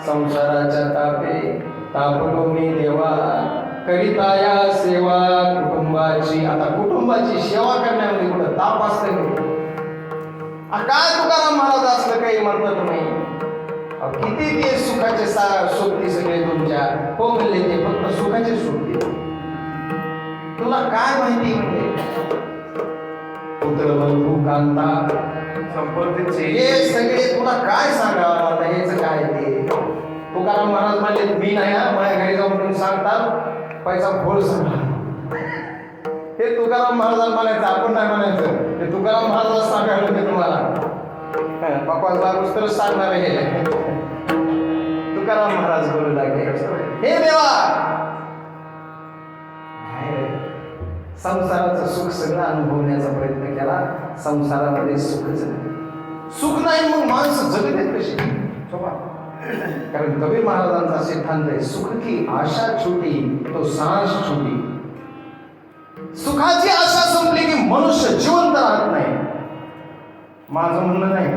संसाराच्या तापे तापलो मी देवा, करिता या सेवा कुटुंबाची. आता कुटुंबाची सेवा करण्यामध्ये कुठं ताप असते काय तुकाराम महाराज असलं काही म्हणता तुम्ही? किती ते सुखाचे सोबती सगळे तुमच्या हो म्हणले ते फक्त सुखाचे सोबती. तुला काय माहिती म्हणजे पुत्र बंधू कांता संपत्तीचे हे सगळे तुला काय सांगावं हेच काय ते. तुकाराम महाराज म्हणले मी नाही माझ्या घरी जाऊन तुम्ही सांगतात पैसा फोड सांगा. हे तुकाराम महाराज म्हणायचं, आपण नाही म्हणायचं. हे तुकाराम महाराज सांगायला ते तुम्हाला बापास लागूच तरच सांगणार हे. तुकाराम महाराज बोलू लागले हे देवा, संसाराचं सुख सगळं अनुभवण्याचा प्रयत्न केला, संसारामध्ये सुखच नाही. सुख नाही मग माणसं जगत कशी? कारण कबीर महाराजांचा सिद्धांत आहे सुख की आशा छोटी तो सांस छोटी. सुखाची आशा संपली की मनुष्य जिवंत राहत नाही. माझं म्हणणं नाही,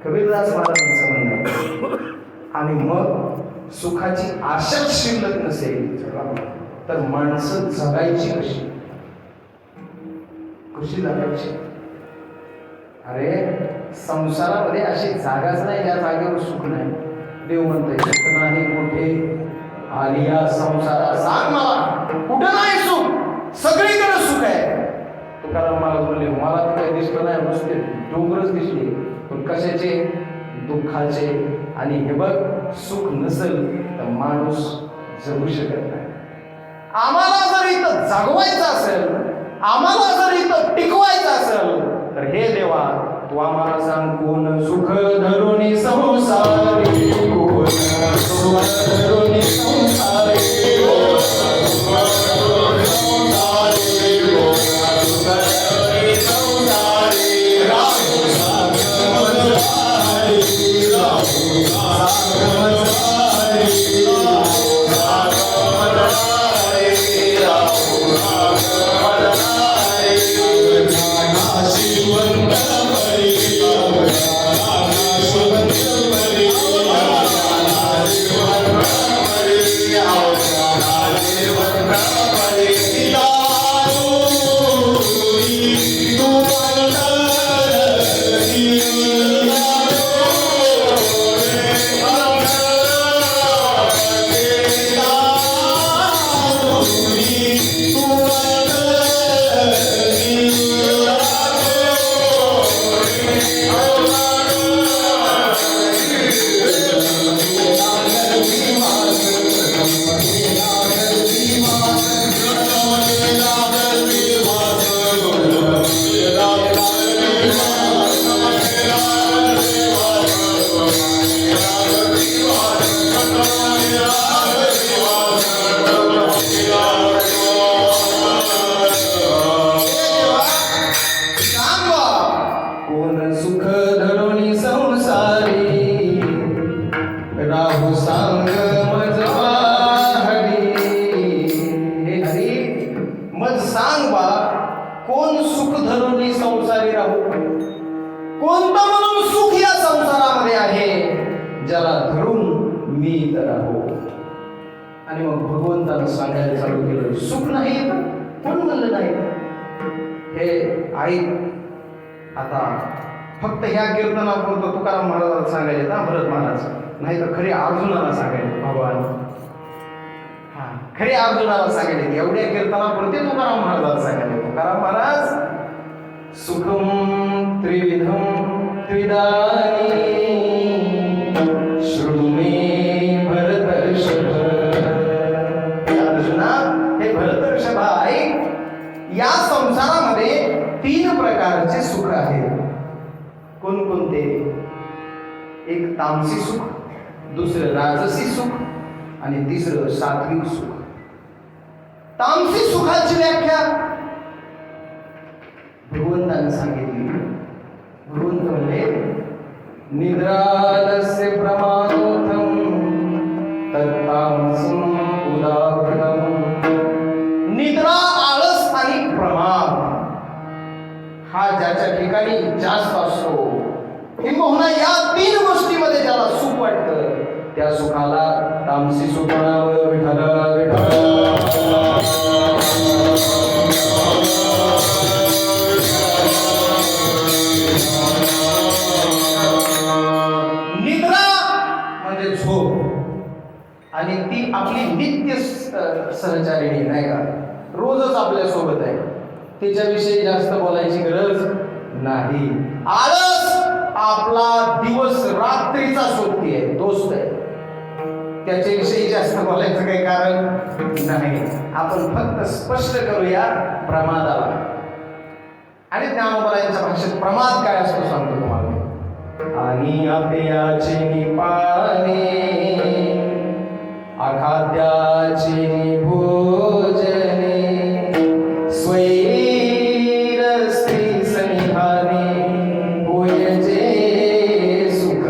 कबीरदास महाराजांचं म्हणणं आहे. आणि मग सुखाची आशा शिल्लक नसेल तर माणसं जगायची कशी? कशी जगायची? अरे संसारामध्ये अशी जागाच नाही ज्या जागेवर सुख नाही. देव म्हणतोय सुख नाही कुठे आली या संसारा. सांग मला कुठं नाही सुख? सगळीकडे सुख आहे. तुकाराम महाराज म्हणले मला तर काही दिसलं नाही, नुसते डोंगरच दिसले, पण कशाचे? दुःखाचे. आणि हे बघ सुख नसेल तर माणूस जगू शकत नाही. आम्हाला जर इथं जागवायचं असेल, आम्हाला जर इथं टिकवायचं असेल तर हे देवा तू आम्हाला सांग कोण सुख धरुणी संसारी, कोण सुख धरुणी संसारी, कोण सुख धरुणी संसारी, कोण सुख धरुणी संसारी. राहू सागमधारी, राहू सागमधारी, राहू सागमधारी, राहू सागमधारी. शिवंत शिवंत कोण सुख धरून संसारी राहू, कोणतं म्हणून सुख या संसारामध्ये आहे, ज्याला धरून मी तर राहू. आणि मग भगवंतानं सांगायला चालू केलं, सुख नाही कोण म्हणलं नाही. हे आई आता फक्त ह्या कीर्तनापुरतं तुकाराम महाराजाला सांगायचे ना, भरत महाराज, नाही तर खरे अर्जुनाला सांगायचे भगवान. खरे अर्जुनाला सांगायचे, एवढ्या कीर्तनापुरते तुकाराम महाराजाला सांगायचे. तुकाराम महाराज, सुखम त्रिविधम त्रिदानी शृणु मे भरतर्षभ. अर्जुना, हे भरतर्षभा ऐक, या संसारामध्ये 3 प्रकारचे सुख आहेत. कोणकोणते? एक तामसी सुख, दुसरं राजसी सुख आणि तिसरं सात्विक सुख. तामसी सुखाची व्याख्या भगवंताने सांगितली. भगवंत म्हणले, निद्रालस्य प्रमादोत्तम तत्तामसं उदाहृतम्. निद्रा, आळस आणि प्रमाद हा ज्याच्या ठिकाणी जास्त असतो, किंबहुना या 3 गोष्टीमध्ये ज्याला सुख वाटतं, त्या सुखाला तामसी सुख म्हणावं. विठ्ठल निद्रा म्हणजे झोप, आणि ती आपली नित्य सहचारिणी नाही का, रोजच आपल्या सोबत आहे, त्याच्याविषयी जास्त बोलायची गरज नाही. आळस आपला दिवस रात्रीचा सोबती आहे, दोस्त आहे, त्याच्याविषयी जास्त बोलायचं काही कारण नाही. आपण फक्त स्पष्ट करूया प्रमादाला. आणि ज्ञानोबरायांच्या भाषेत प्रमाद काय असतो सांगतो तुम्हाला. आणि अपेयाचे पाने अखाद्याचे भोजने स्वैर स्त्री सनिधाने भोयजे सुख.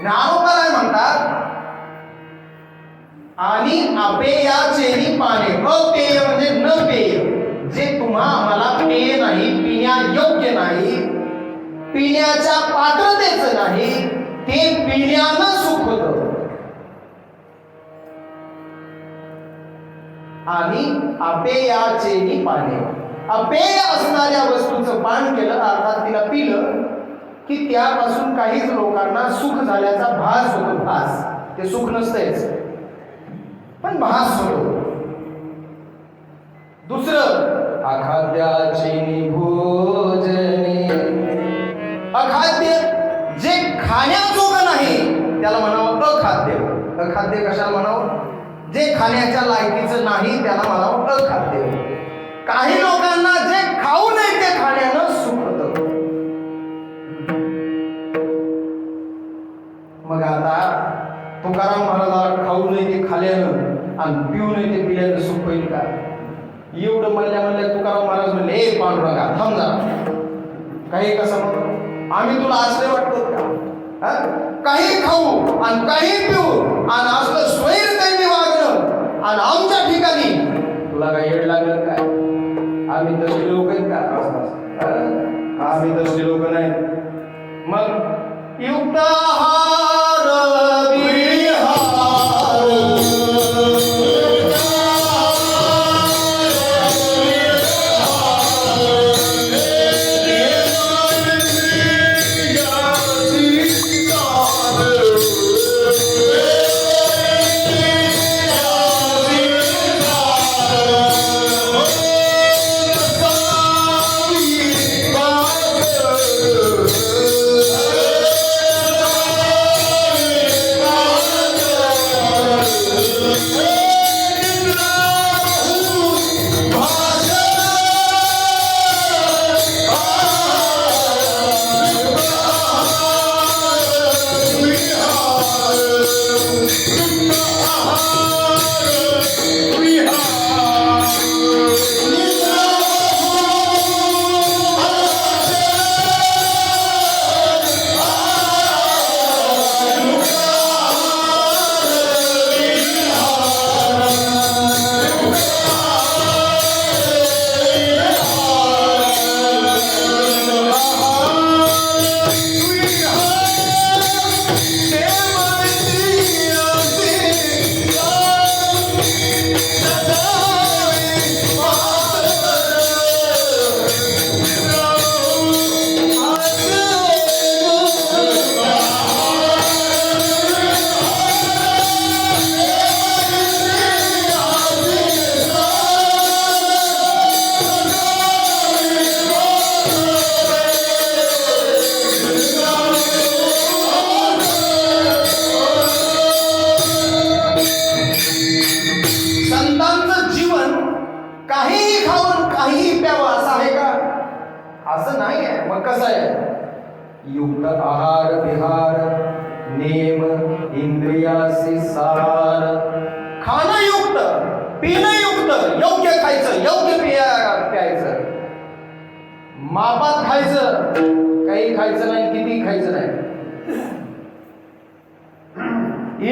ज्ञानोबराय म्हणतात, आणि अपेयाचे पाने, अपेय म्हणजे न पेय, जे आम्हाला पेय नाही, पिण्या योग्य नाही, पिण्याच्या पात्रतेचं नाही, ते पिण्यानं सुख होतं. आणि अपेयाचे पाने, अपेय असणाऱ्या वस्तूचं पान केलं, अर्थात तिला पिलं की त्यापासून काहीच लोकांना सुख झाल्याचा भास होतो. भास, ते सुख नसतेच पण भास होतो. दुसरं, अखाद्याचे भोजने, अखाद्य जे खाण्याजोगं नाही त्याला म्हणावं अखाद्य. अखाद्य कशाला म्हणावं? जे खाण्याच्या लायकीचं नाही त्याला म्हणावं अखाद्य. काही लोकांना जे खाऊ नये ते खाण्यानं सुख होतं. मग आता तुकाराम महाराजाला खाऊ नये ते खाल्यानं आणि पिऊ नये ते पिल्यानं सुख होईल का? एवढं म्हणल्या तुकाराम महाराज म्हणले, ए पांडुरंगा थांब जा, काही कसं म्हणतो, आम्ही तुला असले वाटतो का? काही खाऊ आणि काही पिऊ आणि असलं स्वैरदैवी वागणं आणि आमच्या ठिकाणी तुला काही येड लागलं काय? आम्ही तसले लोक आहेत का? आम्ही तसले लोक नाही. मग युक्ताहार विहार युक्त आहार विहार नेम इंद्रियासी सार. खाणं युक्त, पिणं युक्त, योग्य खायचं, योग्य प्यायचं, मापात खायचं, काही खायचं नाही, किती खायचं नाही.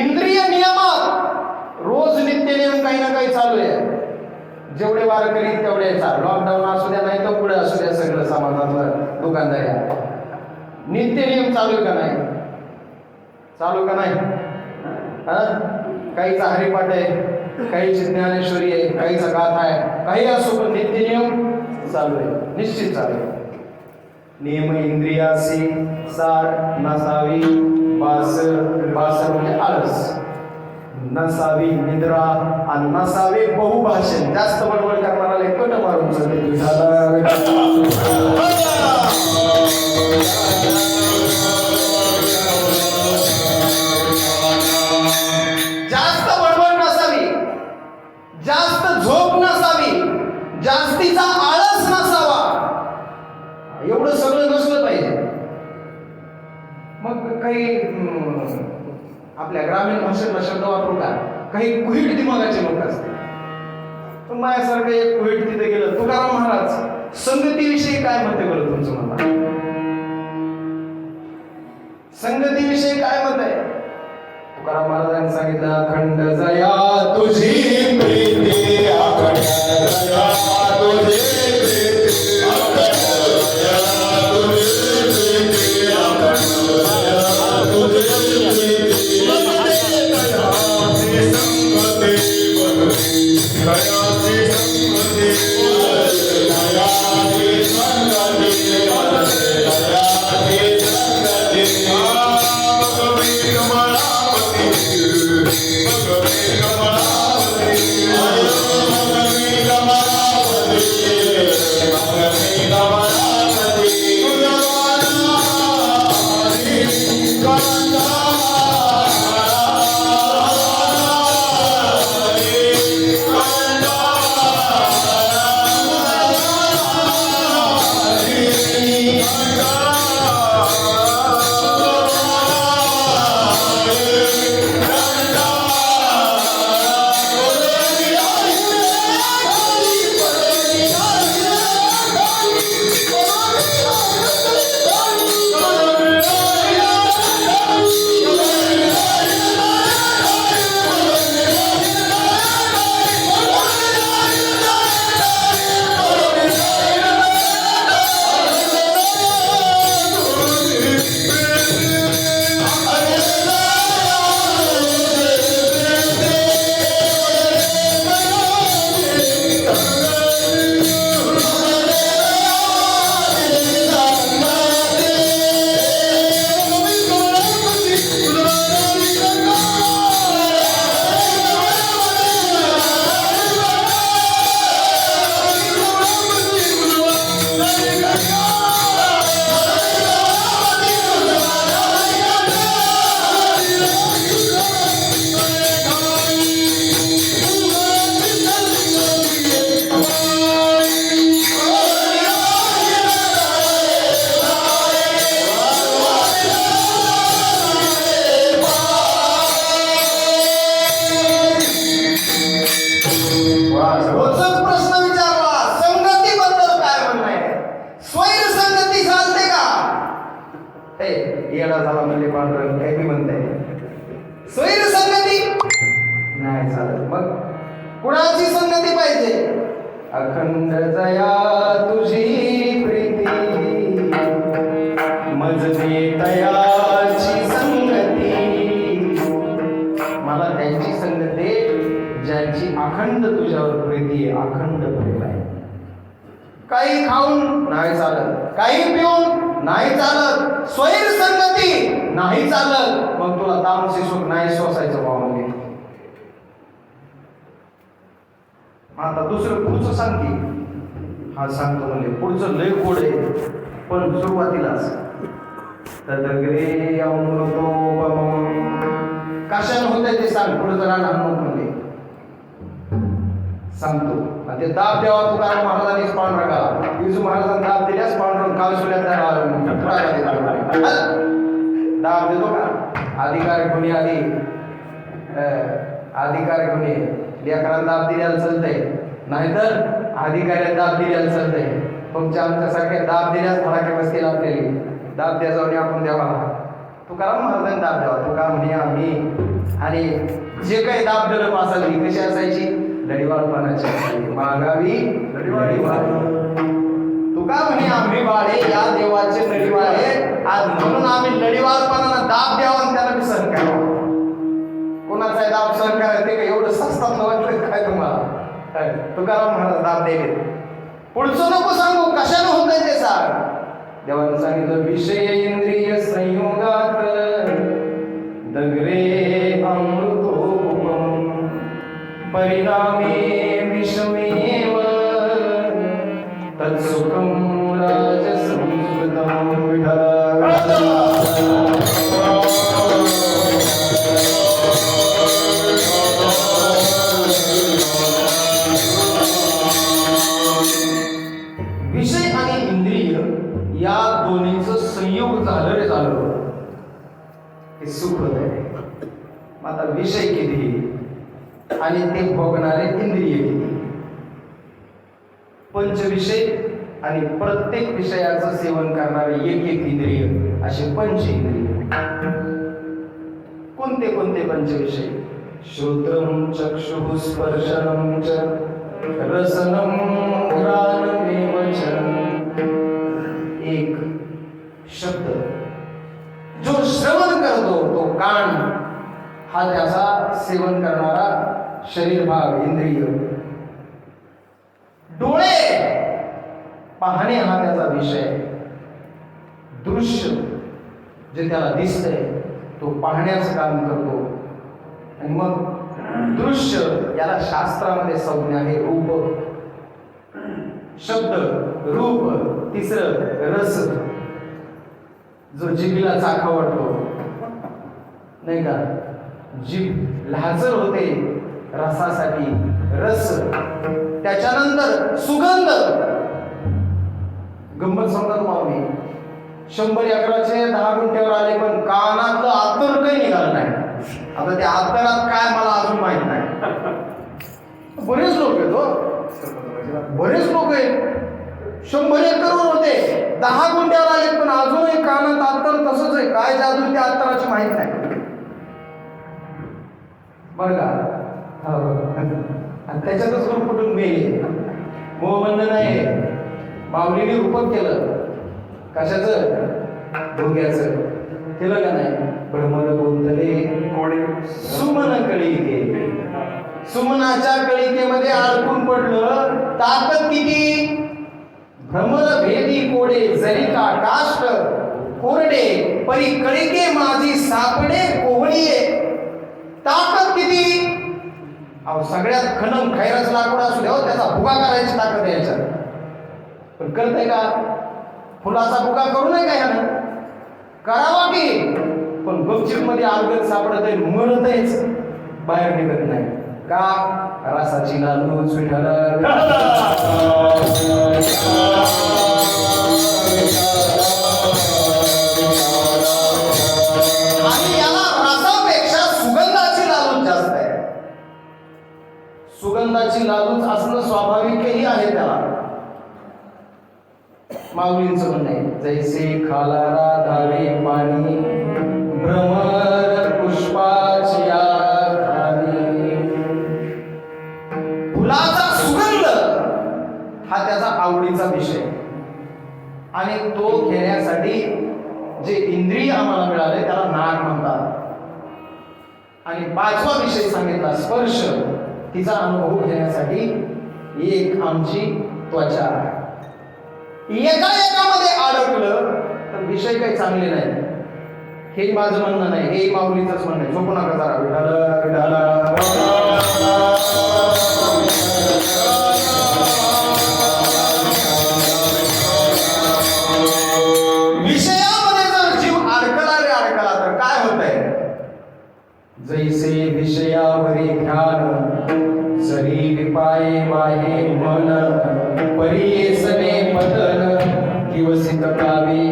इंद्रिय नियमात रोज नित्य नियम काही ना काही चालू आहे. जेवढे वार करीत तेवढे चालू. लॉकडाऊन असू द्या नाही तर पुढे असू द्या, सगळं समाजातलं दुकानदारी नित्य नियम चालू आहे का नाही? चालू का नाही? काहीचा हरिपाठ आहे, काहीची ज्ञानेश्वरी आहे, काहीचा गाथा आहे, काही असो पण नित्य नियम चालू आहे, निश्चित चालू आहे. नियम इंद्रियासी सार नसावी बासर म्हणजे आळस, नसावी निद्रा आणि नसावे बहुभाषण. जास्त बडबड करणारा कट मारून चालले. जास्त बडबड नसावी, जास्त झोप नसावी, जास्तीचा आळस नसावा. एवढं सगळं नसलं पाहिजे. मग काही आपल्या ग्रामीण भाषेतला शब्द वापरू का, काही कुहीट दिमागाचे लोक असते. पण माझ्यासारखं एक कुहीट तिथे गेलं. तुकाराम महाराज संगतीविषयी काय म्हणते बरं तुमचं? मला संगतीविषयी काय मत आहे? तुकाराम महाराजांनी सांगितलं, अखंड जया तुझी प्रीती, अखंड जया तुझी प्रीती, अखंड जया तुझी प्रीती, अखंड जया तुझी प्रीती, दयाची संगती बदली, दयाची संगती बदली, दयाची संगती बदली, दयाची संगती भगवी कमलापती, भगवी कमलापती, भगवी कमलापती, भगवी कमलापती, येडा झाला म्हणजे पांढरं काय बी म्हणताय. स्वैर संगती नाही चालत. मग कुणाची संगती पाहिजे? अखंड जया तुझी प्रीती, मजली तयाची संगती. मला त्यांची संगती ज्यांची अखंड तुझ्यावर प्रीती आहे, अखंड प्रेम आहे. काही खाऊन नाही चालत, काही पिऊन नाही चालत, स्वैर संगती नाही चालत. मग तुला तामसी सुख नाही सोसायचं बाबांनी. आता दुसरं पुढचं सांग की. हा सांगतो म्हणजे पुढचं लय गोड आहे, पण सुरुवातीलाच तदग्रे अमृतोपमम् कशाने होतंय ते सांग. पुढचं राहणार म्हणजे सांगतो आणि ते दाब द्यावा तुकाराम महाराजांनीच पांडुरंगाला विजू महाराजांनी दाब दिल्यास पांडुरंग काल सुल्यात दाब देतो का अधिकार गुन्हे आधी अधिकार गुन्हे लेकरांना दाब दिल्याला चालतंय नाहीतर अधिकाऱ्याला दाब दिल्याला चालतंय तुमच्या आमच्यासारख्या दाब दिल्यास फराक्या बसतील आपल्याला दाब द्या जाऊन आपण द्यावा तुकाराम महाराजांनी दाब द्यावा तुकाराम म्हणे आम्ही आणि जे काही दाब दिलं मासाली कशी असायची लढीवाळपणाची मागावी लढीवाळ तुका म्हणे आम्ही बाळे या देवाचे लढीवाळे आज म्हणून आम्ही लढीवाळपणाला दाब द्यावा आणि त्याला बी सहन करावा कोणाचा दाब सहन करायचं ते काय एवढं सस्तात वाटलं काय तुम्हाला तुकाराम महाराज दाब द्यायले पुढचं नको सांगू कशाने होतंय ते सांग देवानं सांगितलं विषय इंद्रिय संयोगात दगरे अमृतोपम परिणामे विषमेव तत्सुखम राजसंस्कृतम विषय आणि इंद्रिय या दोन्हीचं संयोग झालं रे झालं हे सुख होत आहे आता विषय किती आणि ते भोगणारे इंद्रिय किती पंचविषय आणि प्रत्येक विषयाचं सेवन करणारे एक एक इंद्रिय असे पंच इंद्रिय कोणते कोणते पंचविषय श्रोत्रम चक्षुः स्पर्शनम च रसनम घ्राणमेव च एक शब्द जो श्रवण करतो तो कान हा त्याचा सेवन करणारा शरीर भाग इंद्रिय डोळे पाहणे हा त्याचा विषय दृश्य जे त्याला दिसतंय तो पाहण्याचं काम करतो आणि मग दृश्य याला शास्त्रामध्ये संज्ञा आहे रूप शब्द रूप तिसरं रस जो जिभेला चाखा वाटतो नाही का जीभ लाजर होते रसासाठी रस त्याच्यानंतर सुगंध गंमत सांगता तुम्हाला मी 100 गुंठ्यावर आले पण कानातलं आत्तर काही निघालं नाही आता त्या आत्तरात काय मला अजून माहित नाही बरेच लोक आहेत बरेच लोक आहेत 100 एकरवर होते 10 गुंठ्यावर आले पण अजूनही कानात आत्तर तसंच आहे काय जादू त्या आत्तराची माहित नाही बरं का आणि त्याच्यातच लोक कुठून मेले मोहबंद नाही माऊलीने रूपक केलं कशाचं भोग्याचं केलं का नाही ब्रह्मन बोलतले कोडे सुमन कळिके सुमनाच्या कळिकेमध्ये अडकून पडलं ताकद किती भ्रमर भेदी कोडे जरी का काष्ट कोरडे परी कळिके माझी सापडे कोवळीये ताकद किती अहो सगळ्यात खनम खैराचं लाकूड असू द्या त्याचा भुगा करायची ताकद आहे याच्यात पण करते का फुलाचा भुगा करू नये का ह्यानं करावा की पण गपचिप मध्ये अलगद सापडत आहे मरतच बाहेर निघत नाही का रसाची लालूच विठ्ठल आणि याला रसापेक्षा सुगंधाची लालूच जास्त आहे सुगंधाची लालूच असणं स्वाभाविकही आहे त्याला माऊलींचं म्हणणं आहे जैसे खाला राधावे पाणी भ्रमर पुष्पाची फुलाचा सुगंध हा त्याचा आवडीचा विषय आणि तो घेण्यासाठी जे इंद्रिय आम्हाला मिळाले त्याला नाक म्हणतात आणि 5वा विषय सांगितला स्पर्श तिचा अनुभव घेण्यासाठी एक आमची त्वचा एकामध्ये अडकलं तर विषय काही चांगले नाही हे माझं म्हणणं नाही हे माऊलीचंच म्हणणं आहे झोपू नका जरा विषयामध्ये जर जीव अडकला तर काय होतंय जैसे विषयावरी ध्यान जरी विपाये माहे मन परियेसने पतन दिवसित कावी.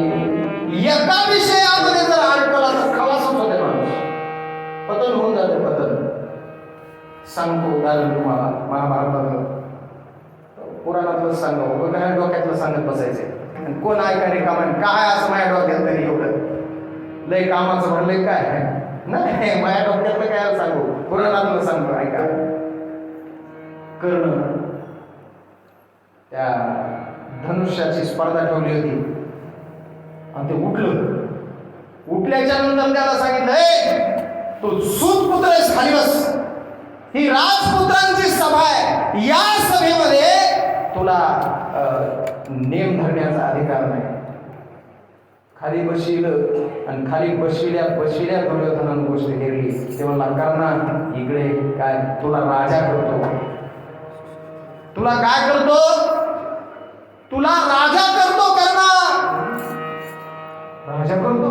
एका विषयामध्ये जर अडकला तर खलासच होते माणूस, पतन होऊन जाते पतन. सांगतो उदाहरण तुम्हाला महाभारतातलं पुराणातलं सांगा, काय डोक्यातलं सांगत बसायचे आणि कोण ऐकायला कामान काय असं माझ्या डोक्यात तरी एवढं लय कामाचं म्हणलंय काय नाही, माझ्या डोक्यातलं काय सांगू, पुराणातलं सांगतो ऐका. कर्ण त्या धनुष्याची स्पर्धा ठेवली होती आणि ते उठल्याच्या नंतर त्याला सांगितलं, तू सूत पुत्र आहेस, खाली बस, ही राजपुत्रांची सभा आहे, या सभेमध्ये तुला नेम धरण्याचा अधिकार नाही. खाली बशील आणि खाली बसविल्या दुर्योधनानं गोष्ट केली. ते म्हणला, कर्णा इकडे काय तुला राजा करतो, तुला काय करतो, तुला राजा करतो, कर्णा राजा करतो.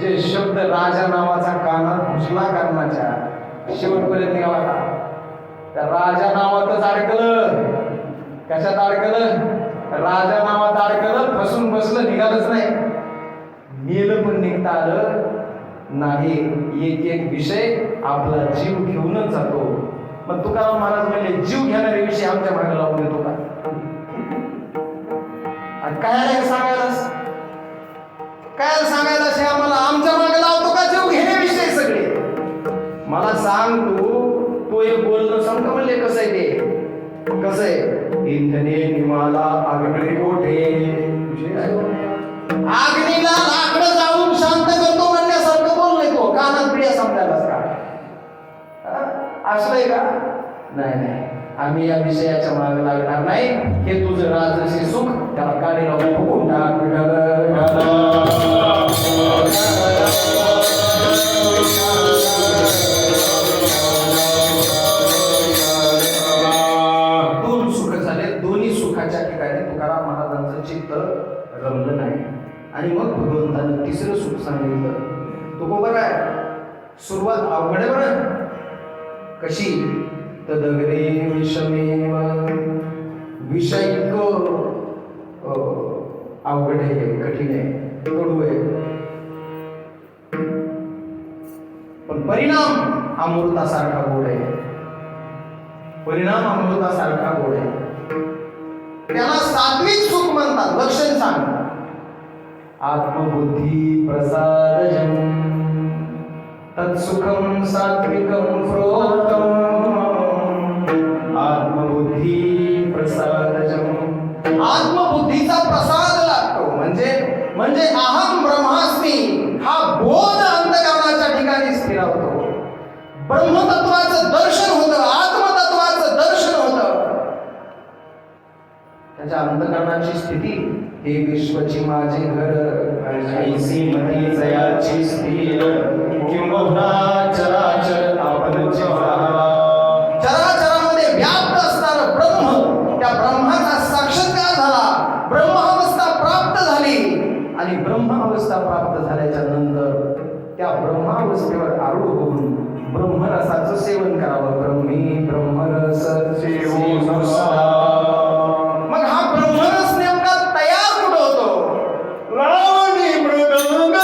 जे शब्द राजा नावाचा कानात घुसला कर्णाच्या, शेवटपर्यंत निघाला का त्या राजा नावातच अडकलं. कशात अडकलं, राजा नावात अडकलं, फसून बसलं, निघालच नाही. मेलं पण निघता आलं नाही. एक एक विषय आपला जीव घेऊनच जातो. मग तुकाराम महाराज म्हणले, जीव घेणारे विषय आमच्या मागे लावून देतो का? आणि काय सांगायलाच हे आम्हाला आमच्या मागे लावतो का जीव घेणे विषय सगळे? मला सांग, तू एक बोलणं सांग म्हणले कसं आहे ते, कसं आहे, इंधने निमाला आगळे कोठे, आग्नीला लाकडं जाऊन शांत करतो म्हणण्यासारखं बोललोय तो. कानात पिढ्या समजायलाच का असलंय का? नाही, आम्ही या विषयाच्या मागे लागणार नाही. हे तुझं राजसी सुख त्याला काढीला फुकून टाक. दोन सुख झाले, दोन्ही सुखाच्या ठिकाणी तुकाराम महाराजांचं चित्त रमलं नाही. आणि मग भगवंतानं तिसरं सुख सांगितलं. तो बरोबर आहे, सुरुवात अवघड आहे बरं. कशी? तदग्रे विषमेव, विषय अवघड आहे, कठीण आहे, कडू आहे, पण परिणाम अमृतासारखा गोड आहे. परिणाम अमृतासारखा गोड आहे. त्याला सात्विक सुख म्हणतात. लक्षण सांग, आत्मबुद्धी प्रसादजं तत्सुखं सात्विकं प्रोक्तम्. आत्मबुद्धी प्रसादजं, आत्मबुद्धीचा प्रसाद लागतो. म्हणजे अहम ब्रह्मास्मी हा बोध अंतःकरणाच्या ठिकाणी स्थिरावतो. ब्रह्मतत्वाचं दर्शन होतं, आत्मतत्वाचं दर्शन होतं. त्याच्या अंतःकरणाची स्थिती, हे विश्वची माझे घर, ऐसी मती जयाची स्थिर, किंबहुना चराचर आपण चराचरामध्ये व्याप्त असणारं ब्रह्म, त्या ब्रह्माचा साक्षात्कार झाला, ब्रह्मावस्था प्राप्त झाली. आणि ब्रह्मावस्था प्राप्त झाल्याच्या नंतर त्या ब्रह्मावस्थेवर आरूढ होऊन ब्रह्मरसाचं सेवन करावं. ब्रह्मी ब्रह्मरस सेवो. मग हा ब्रह्मरस नेमका तयार कुठं होतो? लावणी मृदंग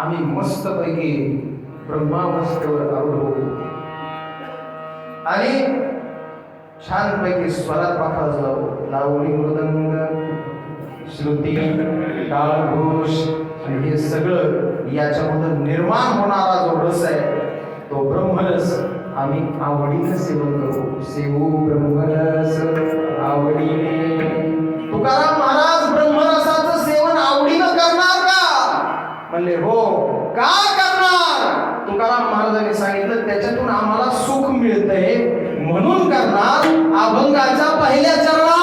आम्ही मस्तपैकी ब्रह्मावस्थेवर आलो आणि छानपैकी स्वरात पाठवाजलो. लावणी, मृदंग, श्रुती, टाळघोष आणि हे सगळं याच्यामधून निर्माण होणारा जो रस आहे तो ब्रह्मरस आम्ही आवडीनं सेवन करू. सेवू ब्रह्मरस आवडीने. तुकाराम महाराज ब्रह्मरसाचं सेवन आवडीनं करणार का? म्हणले हो. का करणार? तुकाराम महाराजांनी सांगितलं त्याच्यातून आम्हाला सुख मिळतंय म्हणून करणार. अभंगाच्या पहिल्या चरणात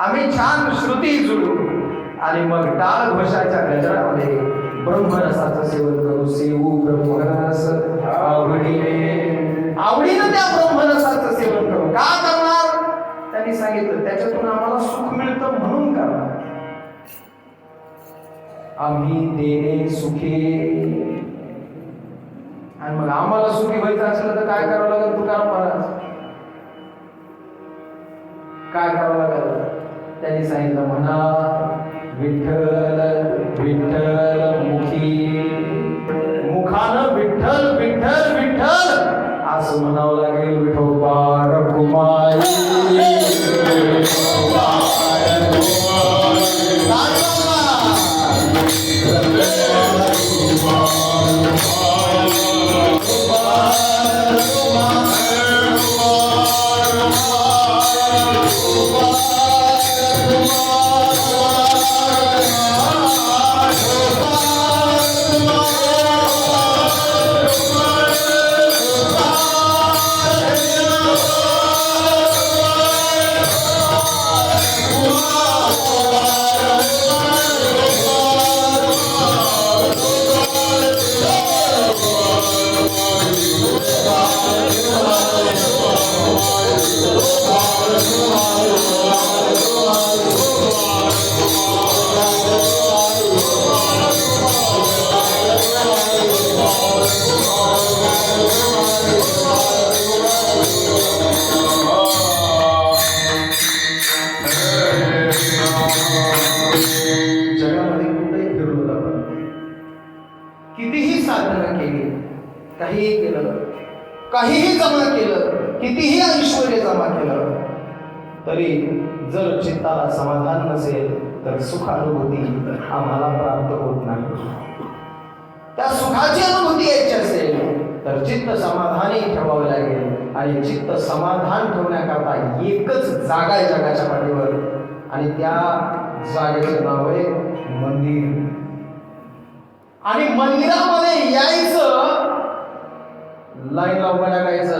आम्ही छान श्रुती जुळू आणि मग टाळ घोषाच्या गजरामध्ये ब्रह्मरसाचं सेवन करू. सेवू ब्रह्मरस आवडीने. आवडीनं त्या ब्रह्मरसाचं सेवन करू. का करणार? त्यांनी सांगितलं त्याच्यातून आम्हाला सुख मिळतं म्हणून करणार. आम्ही देणे सुखी. आणि मग आम्हाला सुखी व्हायचं असलं तर काय करावं लागेल? तुकाराम महाराज काय करावं लागेल? त्यांनी सांगितलं म्हणा विठ्ठल विठ्ठल मुखी. मुखानं विठ्ठल विठ्ठल विठ्ठल असं म्हणावं लागेल. विठोबा रघुमाई काहीही जमा केलं, कितीही ऐश्वर्य जमा केलं तरी जर चित्ताला समाधान नसेल तर सुख अनुभूती आम्हाला प्राप्त होत नाही. त्या सुखाची अनुभूती यायची असेल तर चित्त समाधानी ठेवावे लागेल. आणि चित्त समाधान ठेवण्याकरता एकच जागा आहे जगाच्या पाठीवर आणि त्या जागेचं नाव आहे मंदिर. आणि मंदिरामध्ये यायचं, लाईन लावून टाकायचं,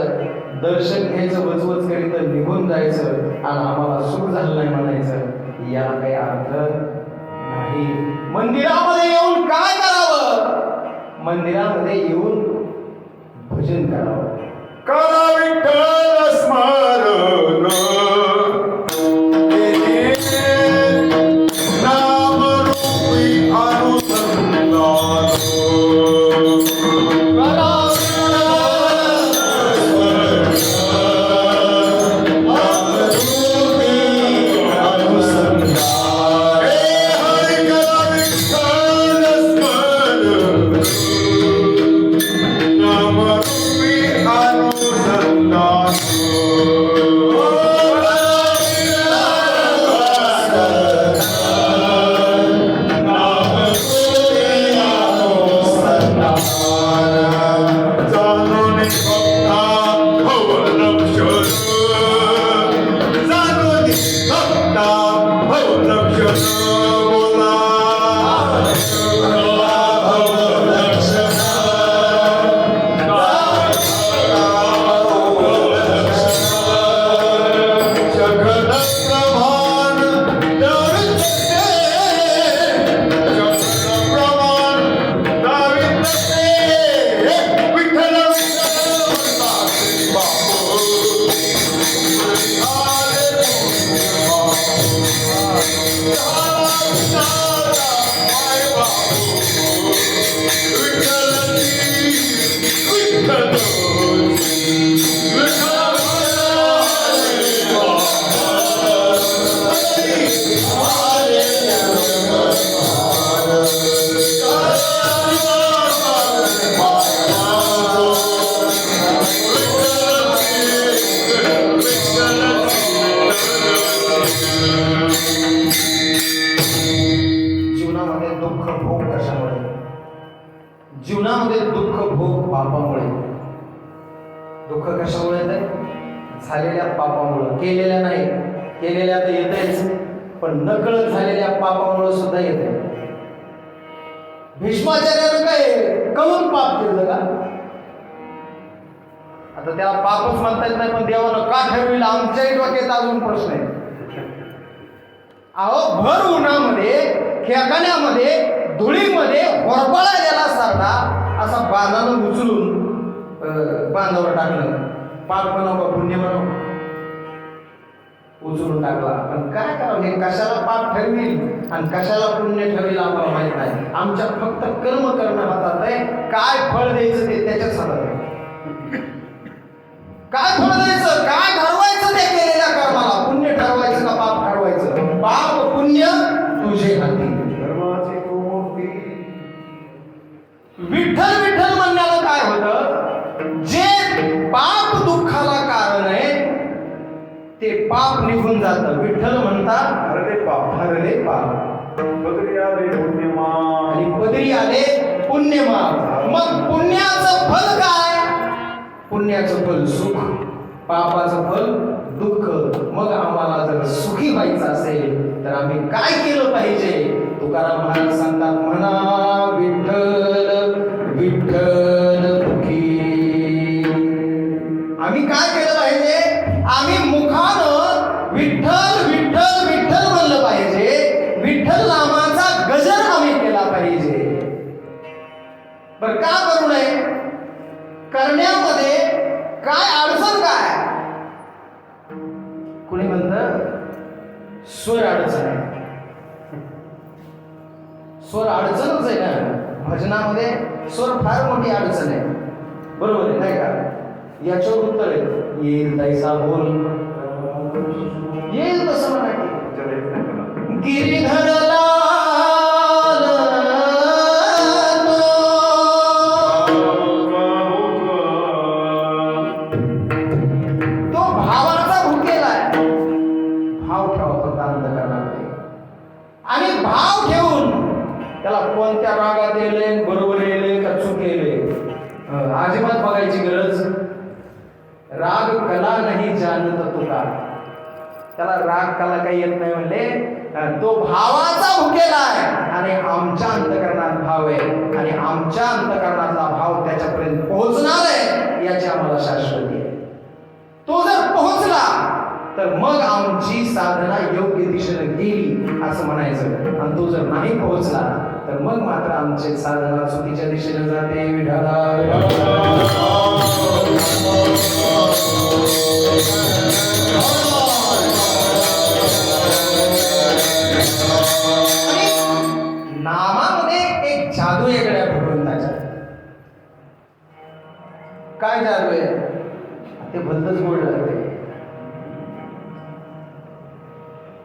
दर्शन घ्यायचं, वचवच करीत निघून जायचं आणि आम्हाला सुख झालं नाही म्हणायचं, याला काही अर्थ नाही. मंदिरामध्ये मंदिरामध्ये येऊन भजन करावं. करा विठ्ठल स्मरण नामरूपी अनुसंधान. जीवनामध्ये दुःख भोग पापामुळे. दुःख कशामुळे येत आहे? झालेल्या पापामुळे. केलेल्या नाही, केलेल्या तर येतेच, पण नकळत झालेल्या पापामुळे सुद्धा येते. भीष्माचार्यानं काय कळून पाप केलं का? आता त्याला पापच म्हणता येत नाही, पण देवानं का ठरविलं आमच्याही डोक्यात अजून प्रश्न आहे. अहो, भर उन्हामध्ये, खेकाण्यामध्ये, धुळीमध्ये होरपळा गेला सारखा असा बांधानं उचलून बांधावर टाकलं. पाप म्हणावं का पुण्य म्हणावं? उचलून टाकला. पण काय करावं? हे कशाला पाप ठरविल आणि कशाला पुण्य ठरविल आम्हाला माहित नाही. आमच्या फक्त कर्म करणं हातात आहे. काय फळ द्यायचं ते त्याच्याच हातात आहे. काय फळ द्यायचं, काय ठरवायचं ते केलेल्या कर्माला. पुण्य ठरवायचं का पाप ठरवायचं? पाप पुण्य तुझे हाती. धर्माची तू मूर्ती. विठ्ठल विठ्ठल म्हणण्याला काय होतं? जे पाप दुःखाला कारण आहे ते पाप निघून जातं. विठ्ठल म्हणतात हरले पाप, हरले पाप, पदरी आले पुण्यमान. आणि पदरी आले पुण्यमान. मग पुण्याचं फल काय? पुण्याचं फल सुख, पापाचं फल दुःख. मग आम्हाला जर सुखी व्हायचं असेल तर आम्ही काय केलं पाहिजे? तुकाराम महाराज सांगतात, म्हणा विठ्ठल विठ्ठल दुखी. आम्ही काय केलं पाहिजे? आम्ही मुखानं विठ्ठल विठ्ठल विठ्ठल म्हणलं पाहिजे. विठ्ठल नामाचा गजर आम्ही केला पाहिजे. बरं, का करू नये? करण्यामध्ये काय अडचण काय? कुणी म्हणतं स्वर अडचण आहे. स्वर अडचणच आहे ना. भजनामध्ये स्वर फार मोठी अडचण आहे. बरोबर आहे नाही का? याच्यावर उत्तर आहे, येईल तैसा बोल, येईल तसं म्हणायचं. गिरिधर तो भावाचा भुकेला आहे. भाव ठेवा फक्त अंतःकरणामध्ये. आणि भाव ठेवून त्याला कोणत्या रागात येले, बरोबर येले का चूक येले अजिबात बघायची गरज. राग कला नाही जानत तुका. त्याला राग कला काही येत नाही म्हणले. तो भावाचा भुकेला आहे आणि आमच्या अंतःकरणात भाव आहे आणि आमच्या अंतःकरणातला भाव त्याच्यापर्यंत पोहोचणार आहे याची आम्हाला शाश्वती आहे. तो जर पोहोचला तर मग आमची साधना योग्य दिशेने गेली असं म्हणायचं. आणि तो जर नाही पोहोचला तर मग मात्र आमचे साधना चुकीच्या दिशेने जाते. विठाला नामामध्ये एक जादू आहे गड्या भगवंताच्या. काय जादू आहे ते भलतच गोड लागते.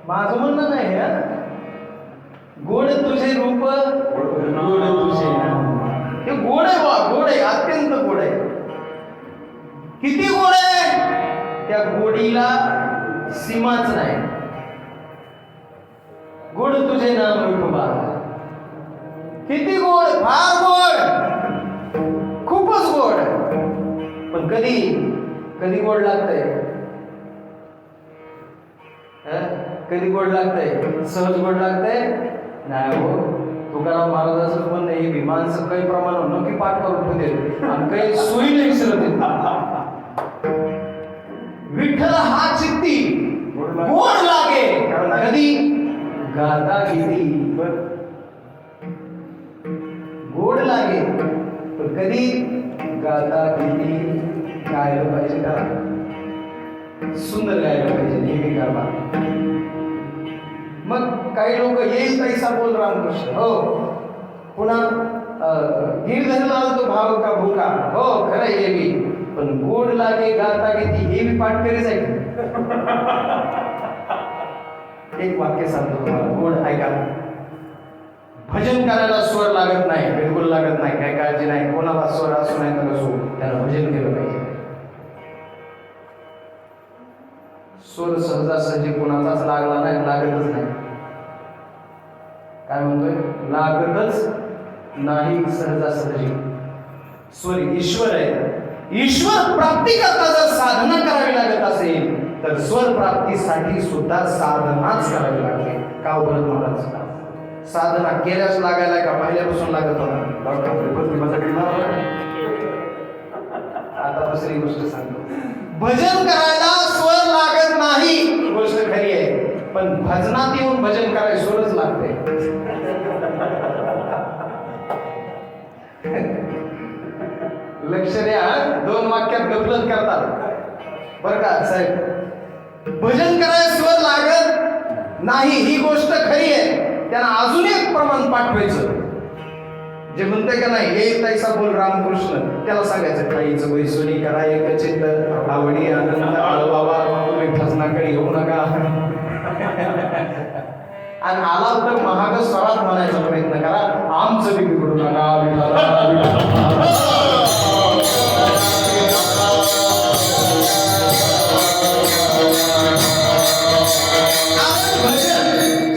माझं म्हणणं नाही हा, गोड तुझे रूप गोड तुझे नाम. हे गोड आहे बा, गोड आहे, अत्यंत गोड आहे. किती गोड आहे, त्या गोडीला सीमाच नाही. गोड तुझे नाम रूपबा, किती गोड, फार गोड, खूपच गोड. पण कधी कधी गोड लागतंय, कधी गोड लागतंय, सहज गोड लागतंय नाही हो. तुकाराम महाराजांचं म्हणणं हे विमानचं काही प्रमाण नक्की पाठ करून ठेवते आणि काही सोयी नाही विसरत. विठ्ठल हा चित्ती गोड लागे कधी गाता किती गोड लागे, पण कधी गाता किती गायला पाहिजे का, सुंदर गायला पाहिजे नेहमी गावा. मग काही लोक येईल पैसा बोल रामकृष्ण हो, पुन्हा गिरधरलाल तो भाव का भूका हो, खरं हे बी, पण गोड लागे गाता किती हे बी पाठ करीच आहे. एक वाक्य सांगतो तुम्हाला, गोड ऐका. भजन करायला स्वर लागत नाही, बिलकुल लागत नाही, काय काळजी नाही. कोणाला स्वर असू नाही तर असो, त्याला भजन केलं पाहिजे. स्वर सहजासहजी कोणाचाच लागला नाही, लागतच नाही. काय म्हणतोय, लागतच नाही सहजासहजी. स्वर ईश्वर आहे. ईश्वर प्राप्ती करता जर साधना करावी लागत असेल तर स्वर प्राप्तीसाठी सुद्धा साधनाच करावी लागते. का उभं महाराज, साधना केल्यास लागायला का पहिल्यापासून लागत होता. आता दुसरी गोष्ट सांगतो, भजन करायला स्वर लागत नाही, गोष्ट खरी आहे. पण भजनात येऊन भजन करायला स्वरच लागते. लक्ष द्या, दोन वाक्यात गफलत करतात बरं का साहेब. भजन करायला स्वर लागत नाही ही गोष्ट खरी आहे. त्यांना अजून एक प्रमाण पाठवायचं, जे म्हणते का नाही हे तैसा बोल रामकृष्ण, त्याला सांगायचं काहीच वैसुनी करा एक चित्त आवडी आनंद बाबा तुम्ही भजनाकडे येऊ नका. आणि आला तर महाग स्वरात म्हणायचा प्रयत्न करा, आमचं बी बिघडू नका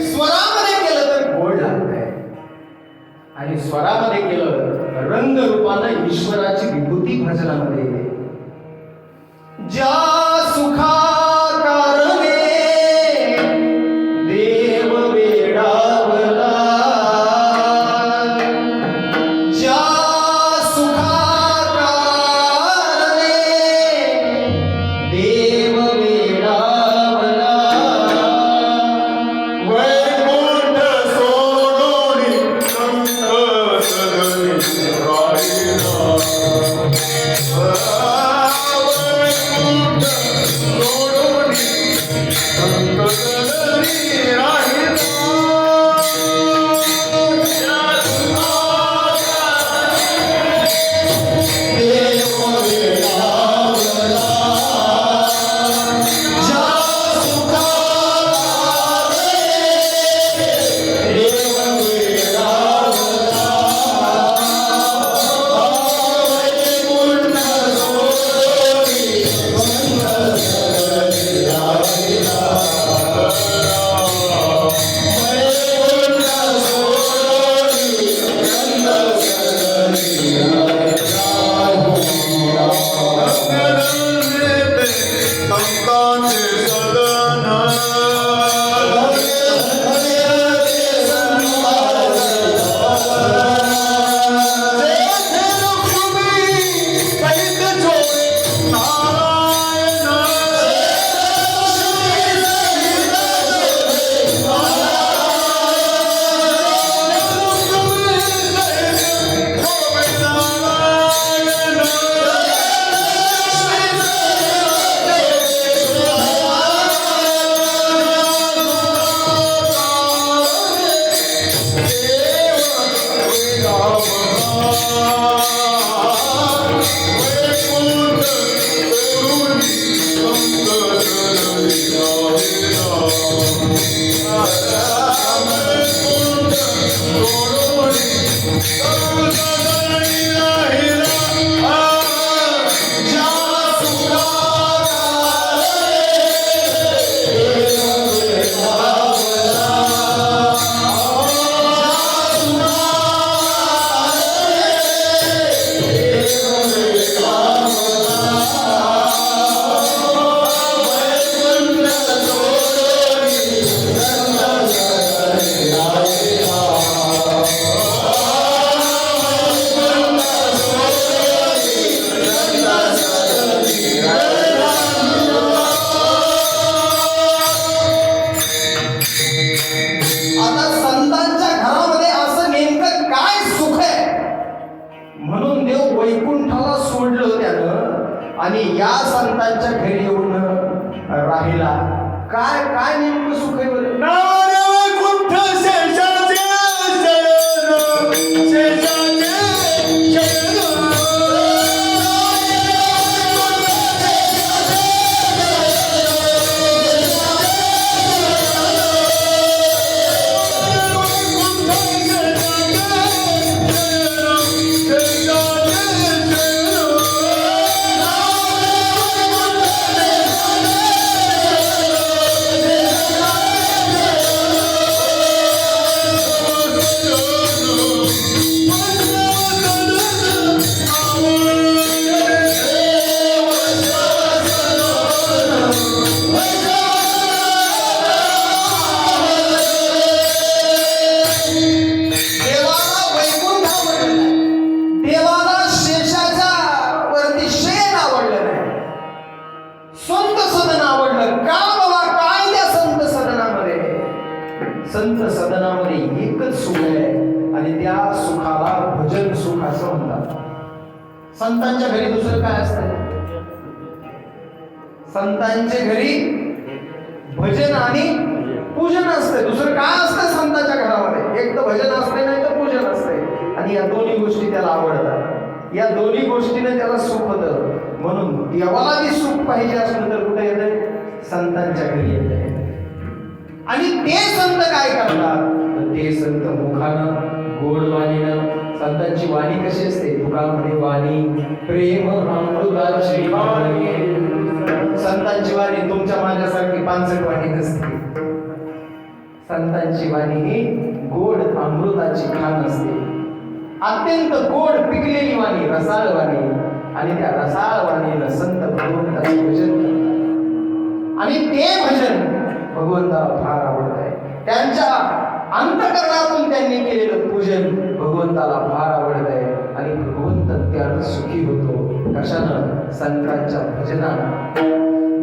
स्वरामध्ये केलं तर गोड लागतंय, आणि स्वरामध्ये केलं रंग रूपानं ईश्वराची विभूती भजनामध्ये येते. ज्या सुखा Oh आता संतांच्या घरामध्ये असं नेमकं काय सुख आहे म्हणून देव वैकुंठाला सोडलं त्यानं आणि या संतांच्या घरी येऊन राहिला. काय काय नेमकं सुख आहे बरं? नारे वैकुंठ शेषाचे शयन, शेषाचे शयन. देवाला वैकुंठ आवडलं नाही. देवाला शेषाच्या वरती शयन आवडलं नाही. संत सदन आवडलं. का बाबा काय त्या संत सदनामध्ये? संत सदनामध्ये एकच सुख आहे आणि त्या सुखाला भजन सुख असं म्हणतात. संतांच्या घरी दुसरं काय असतं? संतांच्या घरी भजन आणि पूजन असते. दुसरं काय असतं संतांच्या घरामध्ये? एक तर भजन असते नाही तर पूजन असते आणि या दोन्ही गोष्टी त्याला आवडतात. या दोन्ही गोष्टीने त्याला सुख होतं. म्हणून देवाला बी सुख पाहिजे असलं तर कुठे येते? संतांच्या घरी येते. आणि ते संत काय करतात? तर ते संत मुखानं गोड वाणीनं. संतांची वाणी कशी असते? तुका म्हणे वाणी प्रेम अमृताची वाणी. संतांची वाणी तुमच्या माझ्यासारखी पानसट वाणी नसते. संतांची वाणी ही गोड अमृताची खाण असते. अत्यंत गोड पिकलेली वाणी, रसाळ वाणी. आणि त्या रसाळ वाणीनं संत भगवंताचं भजन करतात आणि ते भजन भगवंताला फार आवडत आहे. त्यांच्या अंतःकरणातून त्यांनी केलेलं पूजन भगवंताला फार आवडत आहे आणि भगवंत त्यानं सुखी होतो. कशानं? संतांच्या भजनानं.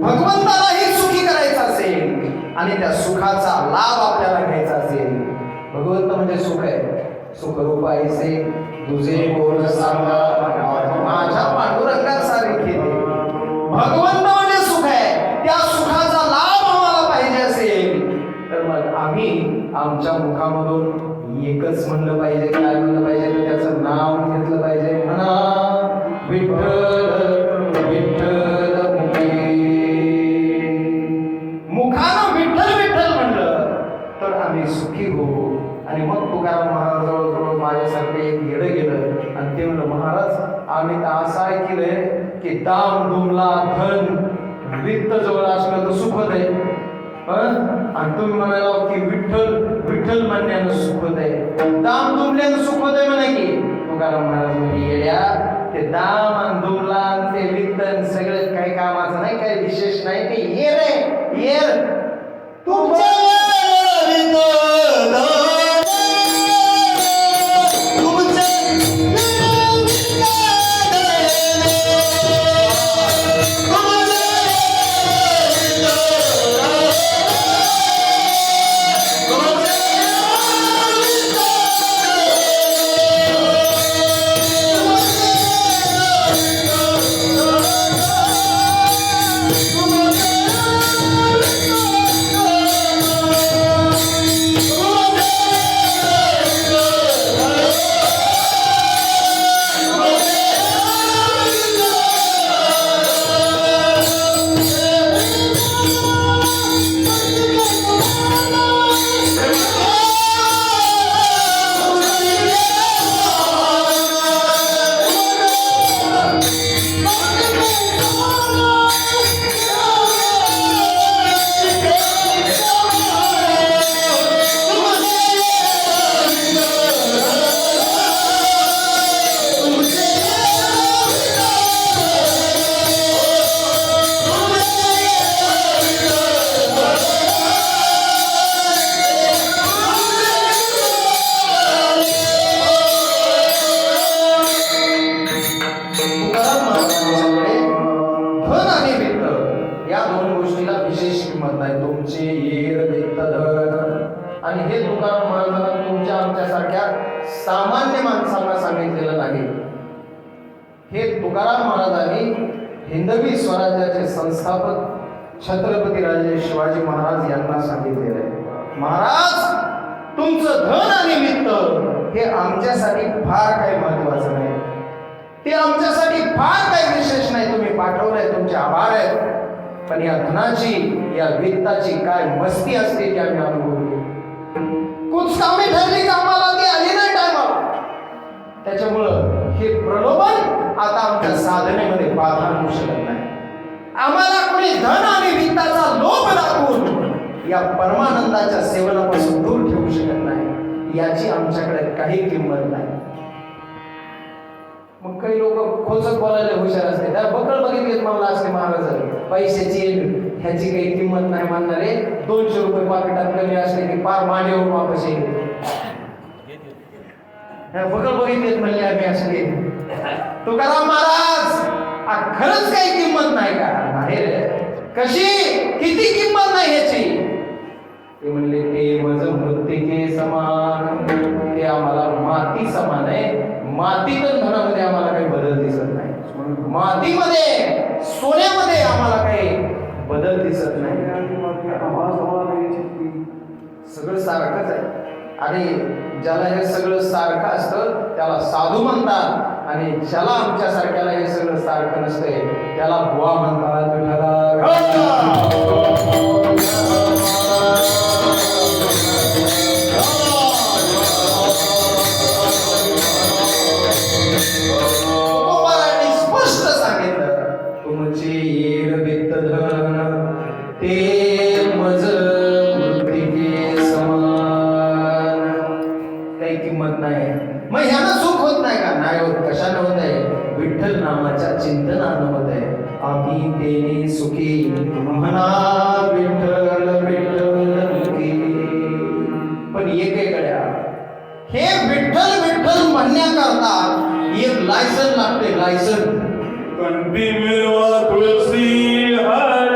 भगवंतालाही सुखी करायचं असेल आणि त्या सुखाचा लाभ आपल्याला घ्यायचा असेल. भगवंत म्हणजे सुख आहे. सुखरूप ऐसे तुझे बोल सांगा माझ्या पांडुरंगात सारे केले. भगवंत म्हणजे सुख आहे. त्या सुखाचा लाभ आम्हाला पाहिजे असेल तर मग आम्ही आमच्या मुखामधून एकच म्हणलं पाहिजे. काय म्हणलं पाहिजे? तर त्याचं नाव घेतलं पाहिजे. म्हणा विठ्ठल विठ्ठल मुखानं विठ्ठल विठ्ठल म्हणलं तर आम्ही सुखी होऊ. आणि मग तुकाराम महाराजाजवळ माझ्यासारखं एक येडं गेलं आणि ते म्हणलं महाराज आम्ही तर असं ऐकलंय की दाम दुमला धन वित्त जवळ असलं तर सुख होत आहे. आणि तुम्ही म्हणाला की विठ्ठल विठ्ठल म्हणण्यानं सुख होत आहे. दाम दुमल्यानं सुख होत आहे म्हणा की. तुकाराम महाराज म्हणजे येड्या ते दाम आणि दुमला आणि ते वित्त सगळं काही कामाचं नाही, काही विशेष नाही. ते येर आहे येर. तुमच्या सामान्य माणसांना सांगितलेलं नाही. हे तुकाराम महाराजांनी हिंदवी स्वराज्याचे संस्थापक छत्रपती राजे शिवाजी महाराज यांना सांगितलेलं आहे. महाराज, तुमचं धन आणि वित्त हे आमच्यासाठी फार काही महत्वाचं नाही, ते आमच्यासाठी फार काही विशेष नाही. तुम्ही पाठवलंय, तुमचे आभार आहेत. पण या धनाची, या वित्ताची काय मस्ती असते की आम्ही अनुभवली. कुछ कामे ठरली का आम्हाला ती आली नाही टायमाला. त्याच्यामुळं हे प्रलोभन आता आमच्या साधनेमध्ये बाधा आणू शकत नाही. आम्हाला कोणी धन आणि वित्ताचा लोभ दाखवून या परमानंदाच्या सेवनापासून दूर ठेवू शकत नाही. याची आमच्याकडे काही किंमत नाही. मग काही लोक खोचक बोलायला हुशार असते. त्या बकळ बघितलेत मला असले महाराज, पैशाची ह्याची काही किंमत नाही मानणारे. 200 रुपये पाकिटात कमी असले की फार मांडीवर वापस येईल. बकळ बघितलेत म्हणले आम्ही असले. तुकाराम महाराज, खरंच काही किंमत नाही का? नाही रे. कशी, किती किंमत नाही ह्याची? ते म्हणले ते मज मृत्तिके समान, ते आम्हाला माती समान आहे. मातीतच धनामध्ये आम्हाला काही बदल दिसत नाही. मातीमध्ये, सोन्यामध्ये आम्हाला काही बदल दिसत नाही. सगळं सारखंच आहे. आणि ज्याला हे सगळं सारखं असतं त्याला साधू म्हणतात, आणि ज्याला आमच्यासारख्याला हे सगळं सारखं नसतंय त्याला बुवा म्हणतात. स्पष्ट सांगितलं, तुमचे येड वित्त धन ते मज मृत्तिके समान, काही किंमत नाही. मग ह्यानं सुख होत नाही का? नाही होत. कशानं होत आहे? विठ्ठल नामाच्या चिंतनानं होत आहे. आम्ही तेने सुखी म्हणा विठ्ठल विठ्ठल मुखी. पण एकेकड्या हे विठ्ठल विठ्ठल म्हणण्याकरता एक लायसन लागते. लायसन. कंठी मिळवा तुळसी हार,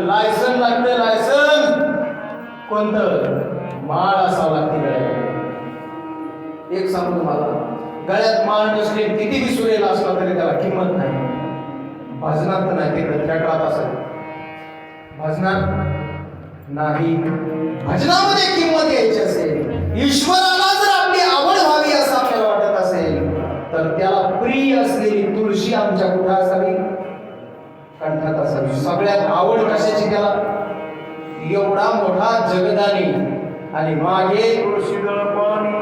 लायसन लागते. लायसन कोणतं? माळ असावं लागते गळ्यात. एक सांगू तुम्हाला, गळ्यात माळ नसली किती बी सुरेला असला तरी त्याला किंमत नाही. भजनात नाही, तिकडे थिएटरात असेल. भजनात नाही. भजनामध्ये किंमत यायची असेल, ईश्वराला जर आपली आवड व्हावी असं आपल्याला वाटत असेल, तर त्याला प्रिय असलेली तुळशी आमच्या कुठं असावी? कंठात असावी. सगळ्यात आवड कशाची त्याला? एवढा मोठा जगदानी आणि मागे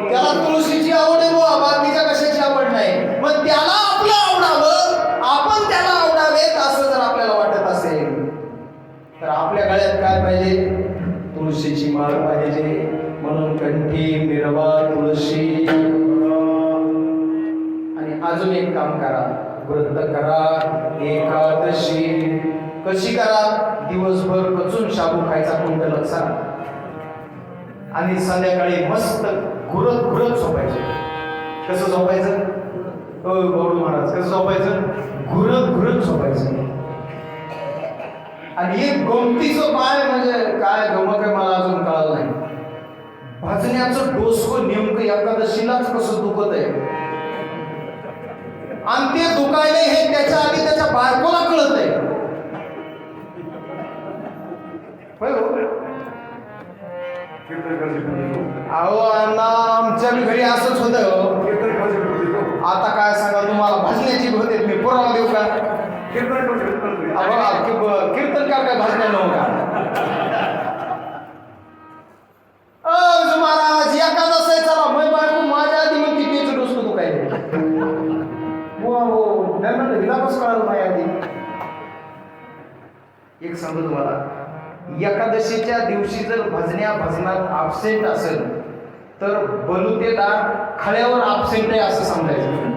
त्याला तुळशीची आवड आहे. बाकीच्या कशाची आवड नाही. मग त्याला आपलं आवडावं, आपण त्याला आवडावेत असं जर आपल्याला वाटत असेल तर आपल्या गळ्यात काय पाहिजे? तुळशीची माळ पाहिजे. म्हणून कंठी मिरवा तुळशी. आणि अजून एक काम करा, व्रत करा, एकादशी. कशी करा? दिवसभर कचून शाबू खायचा कुंडलचा आणि संध्याकाळी मस्त घुरत घुरत झोपायचे. कसं झोपायचं? गौडू महाराज कसं झोपायचं? घुरत घुरत झोपायचं. आणि एक गमतीचं काय म्हणजे काय गमक आहे मला अजून कळलं नाही. भजण्याचं डोसकं नेमकं एकादशीलाच कसं दुखत आहे आणि ते दुखायले हे त्याच्या आधी त्याच्या बायकोला कळत आहे. अहो अण्णा आमच्या घरी असंच होतं. आता काय सांगा तुम्हाला भजण्याची होते मी पुरावा देऊ का? कीर्तनकार काय भजण्या नव्ह का महाराज एखादाच आहे चला मै बायको माझ्या आधी म्हणते तेच डोसकं दुखायले. हो नाही हिला कसं कळालं माझ्या आधी? एक सांगतो तुम्हाला, एकादशीच्या दिवशी जर भजनात absent असेल तर बलुतेदार खळ्यावर absent आहे असं समजायचं.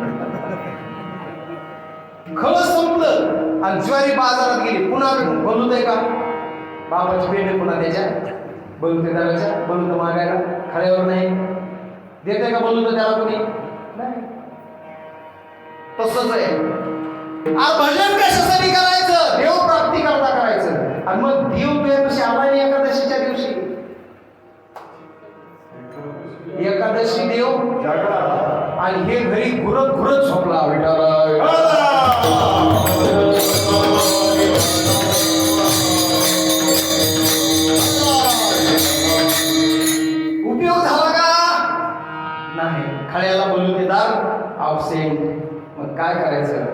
खळ संपलं आणि ज्वारी बाजारात गेली पुन्हा बलुत आहे का? बाबाची पेंडे पुन्हा त्याच्या बलुतेदाराच्या बलुत मागायला खळ्यावर नाही देते का बलुत त्याला कोणी नाही. तसंच आहे. भजन कशासाठी करायचं? देव प्राप्ती करता करायचं. आणि मग देव तुझ्यापाशी आला नाही एकादशीच्या दिवशी. एकादशी देव आणि हे घरी घुरत घुरत झोपला. उपयोग झाला का? नाही. खळ्याला बलुतेदार absent. मग काय करायचं?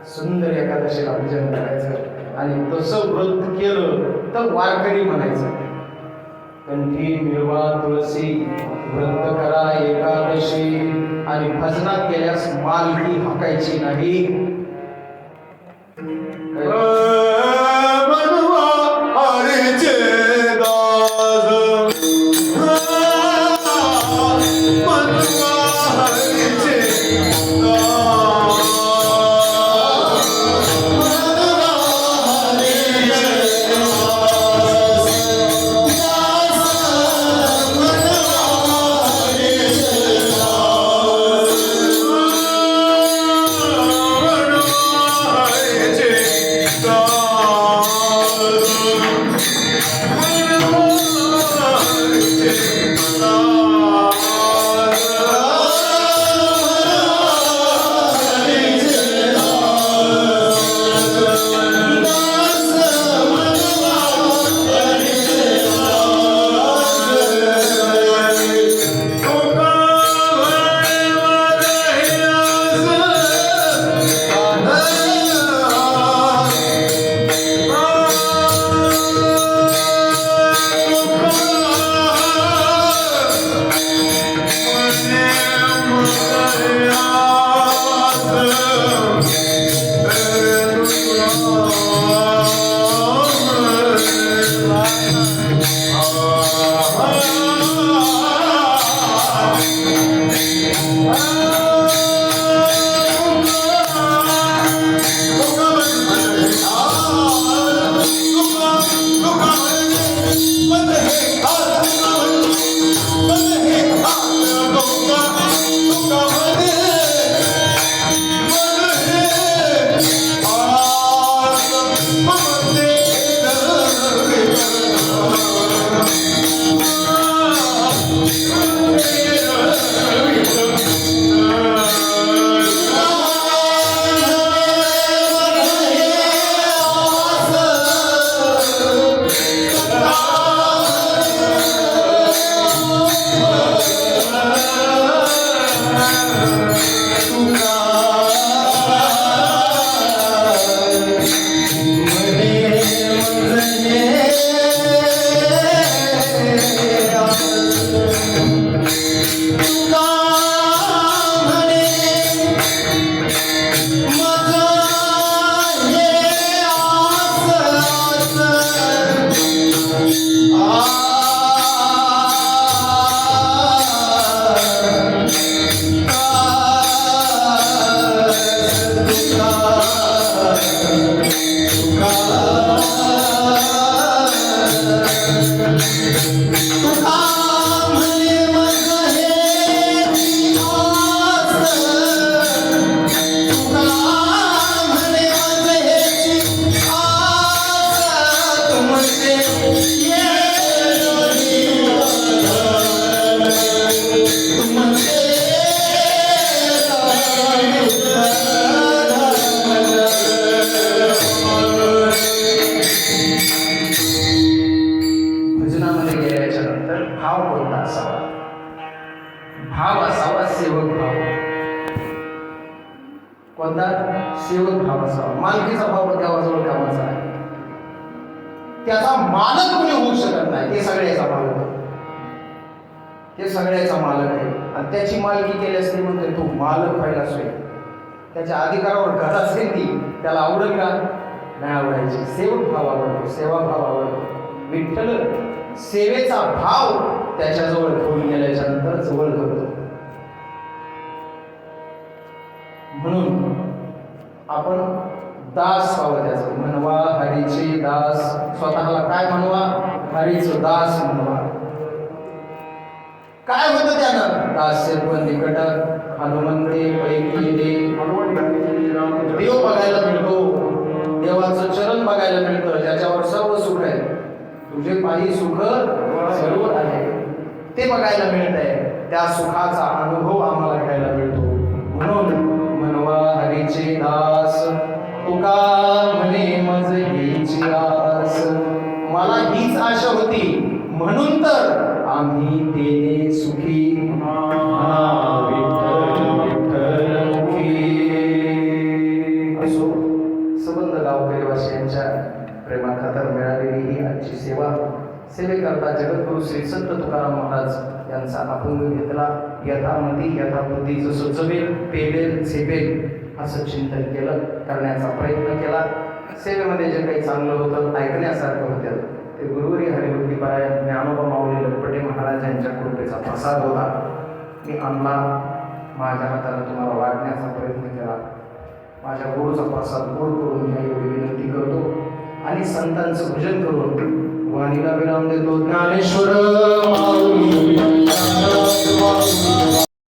सुंदर एकादशीला भजन करायचं आणि तसं व्रत केलं तर वारकरी म्हणायचं. कंठी मिळवा तुळशी व्रत करा एकादशी आणि भजनात गेल्यास मालकी हाकायची नाही. तुका म्हणे माझं हेची आस, तुका म्हणे माझं हेची आस, तुमचे भजनामध्ये गेल्याच्या नंतर भाव कोणता असावा? भाव असावा सेवक भाव. कोणता? सेवक भाव असावा. मालकीचा भाव देवाजवळ कामाचा आहे. त्याचा मालक कोणी होऊ शकत नाही. ते सगळ्याचा मालक आहे. ते सगळ्याचा मालक आहे आणि त्याची मालकी केली असते म्हणते तो मालक व्हायला सोय. त्याच्या अधिकारावर गदा असेल ती त्याला आवडेल का? नाही आवडायची. सेवक भाव आवडतो, सेवा भाव आवडतो. विठ्ठल सेवेचा भाव त्याच्याजवळ घेऊन गेल्याच्या नंतर जवळ करतो. म्हणून आपण दास व्हावं त्याचं. म्हणवा हरीचे दास. स्वतःला काय म्हणवा? हरीचं दास म्हणवा. काय होतं त्यानं? दास्यत्व निकट हनुमंते पैकी देव बघायला मिळतो. देवाचं चरण बघायला मिळतं ज्याच्यावर सर्व सुख आहे. तुझे पायी सुख सर्व आहे ते बघायला मिळतंय. त्या सुखाचा अनुभव आम्हाला घ्यायला मिळतो. म्हणून म्हणवा हरीचे दास. तुका म्हणे मज हीची आस. मला हीच आशा होती म्हणून तर आम्ही तेने सुखी. असो सबंध गावकरीवासियांच्या प्रेमाखातर मिळालेली ही आजची सेवा. सेवेकरता जगद्गुरु श्री संत तुकाराम महाराज यांचा अभंग घेतला. यथामती यथाबुद्धी जसं जमेल पेलेल झेपेल असं चिंतन केलं, करण्याचा प्रयत्न केला. सेवेमध्ये जे काही चांगलं होतं ऐकण्यासारखं होतं ते गुरुवारी हरिभक्तीपरायण ज्ञानोबा माऊली लखपटे महाराज यांच्या कृपेचा प्रसाद होता. मी आणला, माझ्या हाताने तुम्हाला वाढण्याचा प्रयत्न केला. माझ्या गुरुचा प्रसाद गोड करून घ्या एवढी विनंती करतो आणि संतांचं भजन करून वाणीला विराम देतो. ज्ञानेश्वर माऊली